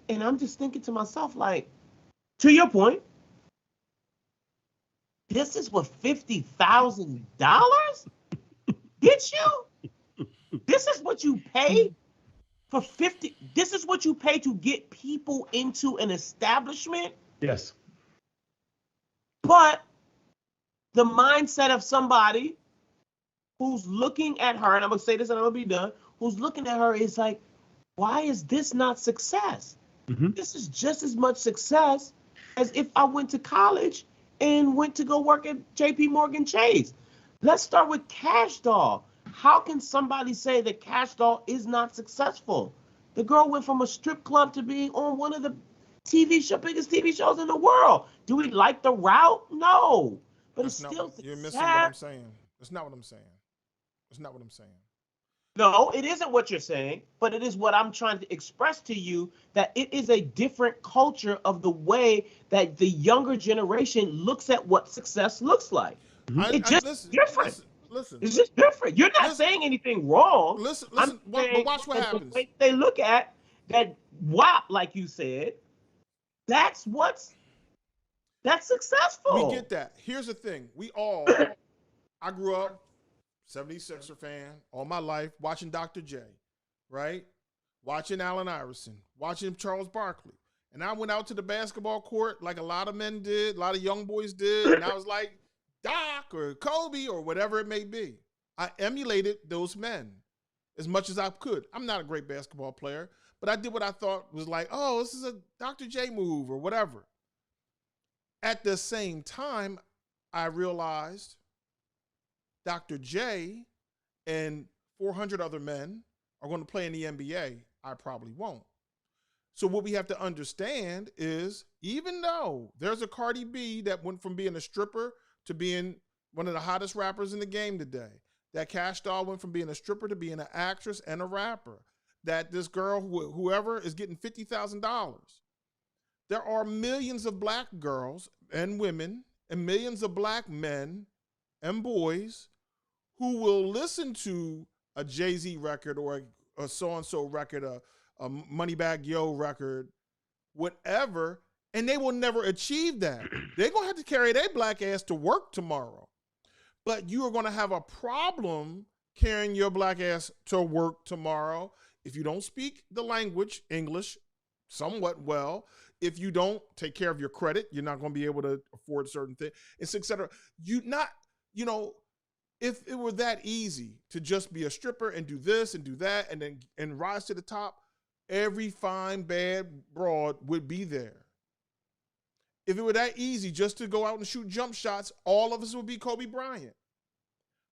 And I'm just thinking to myself, like, to your point, this is what $50,000 gets you? This is what you pay for 50. This is what you pay to get people into an establishment. Yes. But the mindset of somebody who's looking at her, and I'm going to say this and I'm going to be done, who's looking at her is like, why is this not success? Mm-hmm. This is just as much success as if I went to college and went to go work at JP Morgan Chase. Let's start with Cash Doll. How can somebody say that Cash Doll is not successful? The girl went from a strip club to being on one of the biggest TV shows in the world. Do we like the route? No. But That's it's still not, you're success. missing what I'm saying. That's not what I'm saying. That's not what I'm saying. No, it isn't what you're saying, but it is what I'm trying to express to you, that it is a different culture of the way that the younger generation looks at what success looks like. It's just different. Listen. It's just different. You're not saying anything wrong. Listen, I'm but saying watch what that happens. The way they look at that WAP, like you said, that's successful. We get that. Here's the thing. I grew up 76er fan all my life, watching Dr. J, right? Watching Allen Iverson, watching Charles Barkley. And I went out to the basketball court like a lot of men did, a lot of young boys did, and I was like Doc or Kobe or whatever it may be. I emulated those men as much as I could. I'm not a great basketball player, but I did what I thought was like, oh, this is a Dr. J move or whatever. At the same time, I realized Dr. J and 400 other men are going to play in the NBA. I probably won't. So what we have to understand is, even though there's a Cardi B that went from being a stripper to being one of the hottest rappers in the game today, that Cash Doll went from being a stripper to being an actress and a rapper, that this girl, whoever, is getting $50,000. There are millions of black girls and women and millions of black men and boys who will listen to a Jay-Z record or a so-and-so record, a Moneybagg Yo record, whatever, and they will never achieve that. They're going to have to carry their black ass to work tomorrow. But you are going to have a problem carrying your black ass to work tomorrow if you don't speak the language, English, somewhat well. If you don't take care of your credit, you're not going to be able to afford certain things, et cetera. If it were that easy to just be a stripper and do this and do that and rise to the top, every fine, bad broad would be there. If it were that easy just to go out and shoot jump shots, all of us would be Kobe Bryant.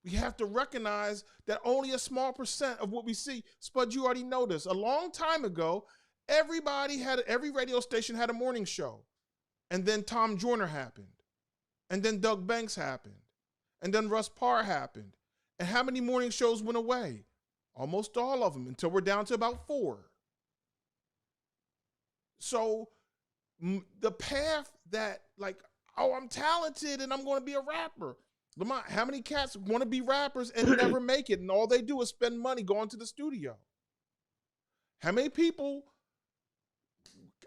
We have to recognize that only a small percent of what we see. Spud, you already know this. A long time ago, every radio station had a morning show. And then Tom Joyner happened. And then Doug Banks happened. And then Russ Parr happened. And how many morning shows went away? Almost all of them, until we're down to about 4. So the path that, like, oh, I'm talented and I'm going to be a rapper. Lamont, how many cats want to be rappers and never make it, and all they do is spend money going to the studio? How many people,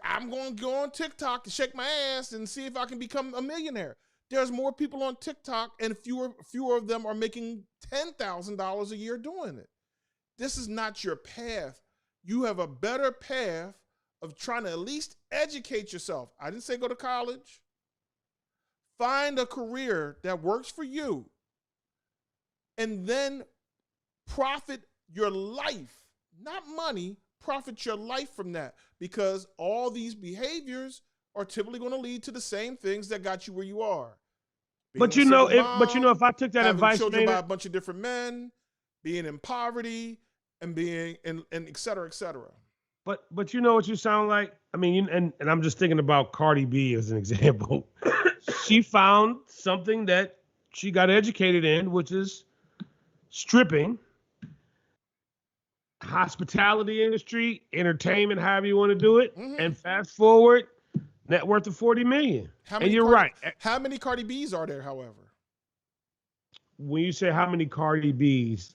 I'm going to go on TikTok and shake my ass and see if I can become a millionaire? There's more people on TikTok, and fewer of them are making $10,000 a year doing it. This is not your path. You have a better path of trying to at least educate yourself. I didn't say go to college. Find a career that works for you, and then profit your life, not money, profit your life from that, because all these behaviors are typically going to lead to the same things that got you where you are. But you know, if I took that advice, children by a bunch of different men, being in poverty, and being and et cetera, et cetera. But you know what you sound like? I mean, and I'm just thinking about Cardi B as an example. She found something that she got educated in, which is stripping, hospitality industry, entertainment, however you want to do it. Mm-hmm. And fast forward, net worth of $40 million. And you're right. How many Cardi B's are there, however? When you say how many Cardi B's,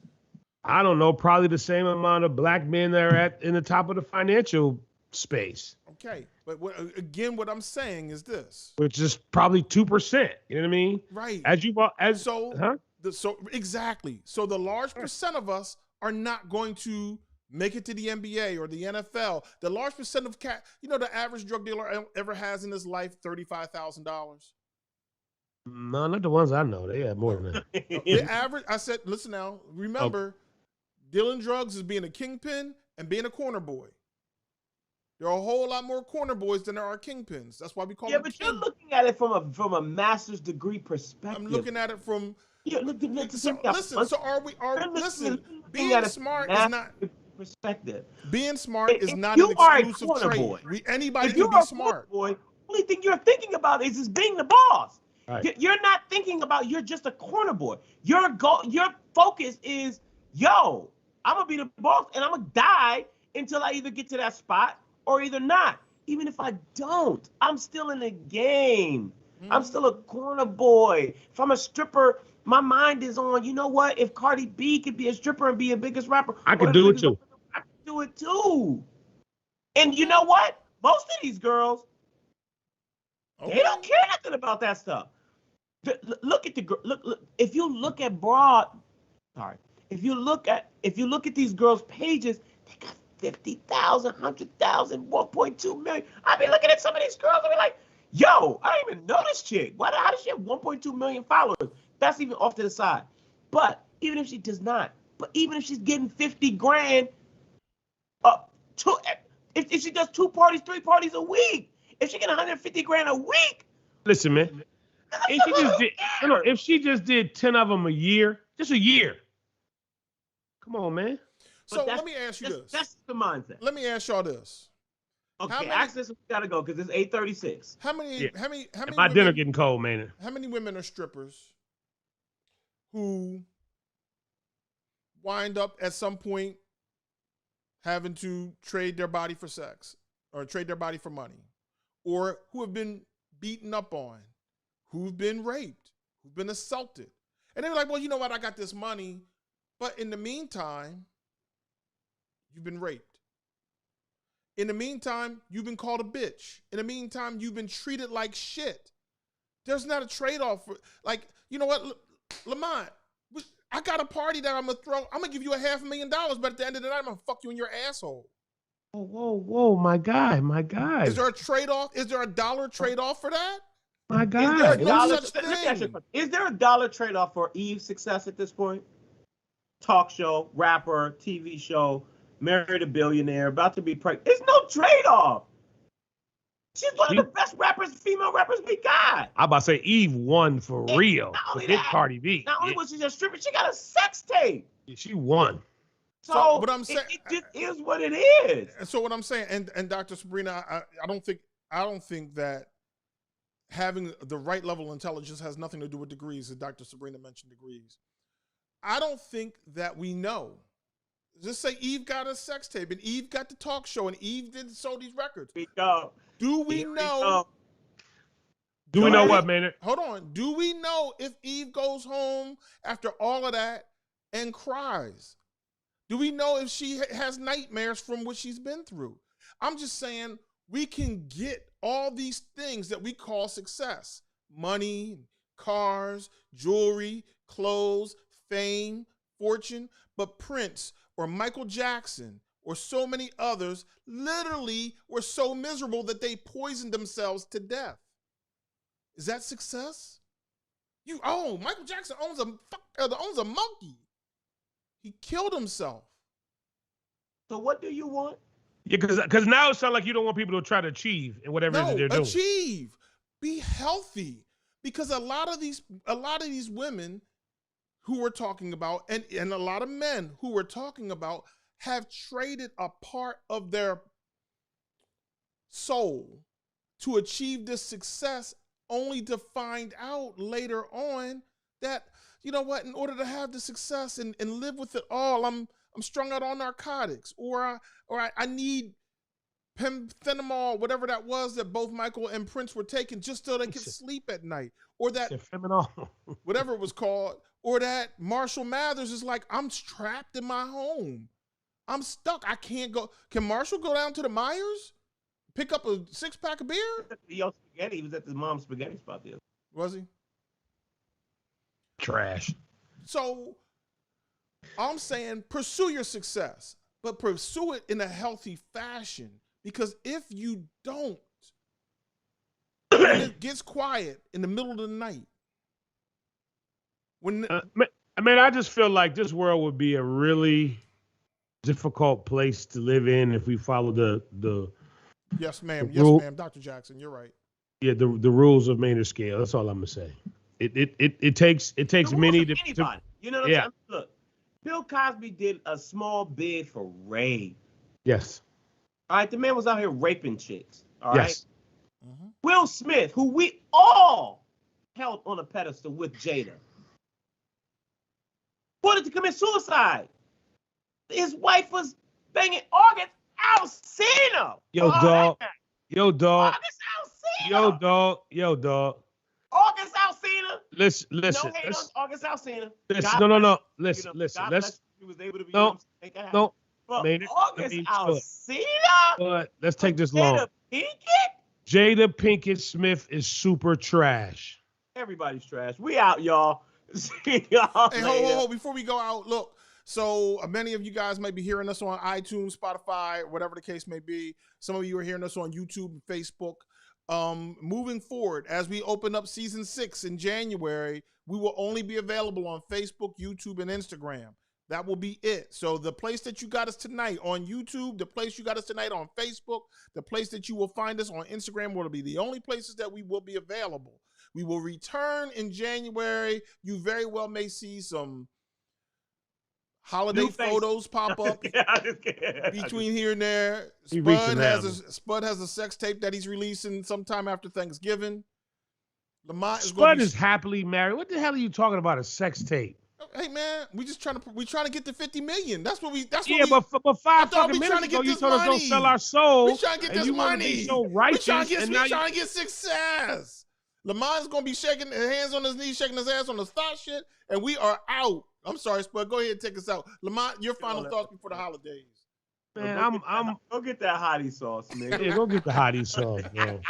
I don't know, probably the same amount of black men that are in the top of the financial space. Okay. But what I'm saying is this. which is probably 2%. You know what I mean? Right. So Exactly. So the large percent of us are not going to make it to the NBA or the NFL. The large percent of the average drug dealer ever has in his life $35,000. no, not the ones I know. They have more than that. The average. I said, listen now. Remember, dealing drugs is being a kingpin and being a corner boy. There are a whole lot more corner boys than there are kingpins. That's why we call them. Yeah, but you're looking at it from a master's degree perspective. I'm looking at it from. Listen. So are we? Listen. Being smart is not perspective. Being smart is not an exclusive trait. Anybody can be smart. Boy, only thing you're thinking about is just being the boss. Right. You're not thinking about you're just a corner boy. Your focus is, I'm gonna be the boss and I'm gonna die until I either get to that spot or either not. Even if I don't, I'm still in the game. I'm still a corner boy. If I'm a stripper, my mind is on, you know what? If Cardi B could be a stripper and be a biggest rapper, I could do it too. I could do it too. And you know what? Most of these girls, they don't care nothing about that stuff. Look at look. If you look at if you look at these girls' pages, they got 50,000, 100,000, 1.2 million. I be looking at some of these girls and be like, yo, I don't even know this chick. How does she have 1.2 million followers? That's even off to the side. But even if she does not, even if she's getting 50 grand, if she does 2 parties, 3 parties a week, if she get 150 grand a week. Listen, man. If she just did 10 of them a year, just a year. Come on, man. So let me ask you this. That's the mindset. Let me ask y'all this. Okay, ask this. We gotta go because it's 8:36. How many? My dinner getting cold, man. How many women are strippers who wind up at some point having to trade their body for sex or trade their body for money, or who have been beaten up on, who've been raped, who've been assaulted, and they're like, well, you know what? I got this money, but in the meantime, you've been raped. In the meantime, you've been called a bitch. In the meantime, you've been treated like shit. There's not a trade-off for, like, you know what, Lamont, I got a party that I'm going to throw. I'm going to give you $500,000, but at the end of the night, I'm going to fuck you in your asshole. Whoa, my guy. Is there a trade-off? Is there a dollar trade-off for that? My guy. Is there a dollar trade-off for Eve's success at this point? Talk show, rapper, TV show, married a billionaire, about to be pregnant. There's no trade-off. She's one of the best female rappers we got. I'm about to say Eve won for real. Not only Hit that, Cardi B. Not only was she just stripping, she got a sex tape. Yeah, she won. So what I'm saying, it just is what it is. So what I'm saying, and Dr. Sabrina, I don't think that having the right level of intelligence has nothing to do with degrees. As Dr. Sabrina mentioned degrees. I don't think that we know. Just say Eve got a sex tape and Eve got the talk show and Eve didn't sell these records. Do we know? Do we know what, man? Hold on. Do we know if Eve goes home after all of that and cries? Do we know if she has nightmares from what she's been through? I'm just saying we can get all these things that we call success. Money, cars, jewelry, clothes, fame, fortune. But Prince or Michael Jackson or so many others literally were so miserable that they poisoned themselves to death. Is that success? Michael Jackson owns a monkey. He killed himself. So what do you want? Yeah, because now it sounds like you don't want people to try to achieve in whatever it is they're doing. Achieve. Be healthy. Because a lot of these women who we're talking about, and a lot of men who we're talking about, have traded a part of their soul to achieve this success, only to find out later on that, you know what, in order to have the success and live with it all, I'm strung out on narcotics, or I need phenamol, whatever that was that both Michael and Prince were taking just so they could sleep at night, or that whatever it was called, or that Marshall Mathers is like, I'm trapped in my home. I'm stuck. I can't go. Can Marshall go down to the Myers? pick up a 6-pack of beer? Yo, spaghetti. He was at his mom's spaghetti spot there. Was he? Trash. So I'm saying pursue your success, but pursue it in a healthy fashion. Because if you don't, when it gets quiet in the middle of the night, when I mean, I just feel like this world would be a really difficult place to live in if we follow the yes, ma'am, Dr. Jackson, you're right. Yeah, the rules of Maynard scale. That's all I'm gonna say. It takes many to anybody. You know what I'm saying? Look, Bill Cosby did a small bid for rape. Yes. All right, the man was out here raping chicks. All right. Yes. Mm-hmm. Will Smith, who we all held on a pedestal with Jada, wanted to commit suicide. His wife was banging August Alsina. Yo, dog. Yo, dog. August Alsina. Yo, dog. August Alsina. Listen. No hate on August Alsina. No. Listen. He was able to be. No. But Maynard, August Alsina. But let's take this long. Jada Pinkett Smith is super trash. Everybody's trash. We out, y'all. See y'all Hey, later. hold. Before we go out, look. So many of you guys may be hearing us on iTunes, Spotify, whatever the case may be. Some of you are hearing us on YouTube and Facebook. Moving forward, as we open up season 6 in January, we will only be available on Facebook, YouTube, and Instagram. That will be it. So the place that you got us tonight on YouTube, the place you got us tonight on Facebook, the place that you will find us on Instagram will be the only places that we will be available. We will return in January. You very well may see some holiday photos pop up between here and there. Spud has a sex tape that he's releasing sometime after Thanksgiving. Lamont Spud is happily married. What the hell are you talking about? A sex tape? Hey man, we trying to get to 50 million. That's what we. But 5 fucking minutes ago you told us don't sell our soul. We trying to get this money. So righteous, we trying to get success. Lamont's gonna be shaking his hands on his knees, shaking his ass on the thought shit, and we are out. I'm sorry, Spud. Go ahead and take us out. Lamont, your final thoughts before the holidays. Man, go get that hottie sauce, man. Yeah, go get the hottie sauce, man.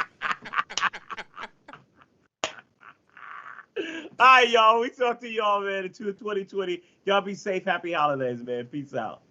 All right, y'all. We talk to y'all, man, in 2020. Y'all be safe. Happy holidays, man. Peace out.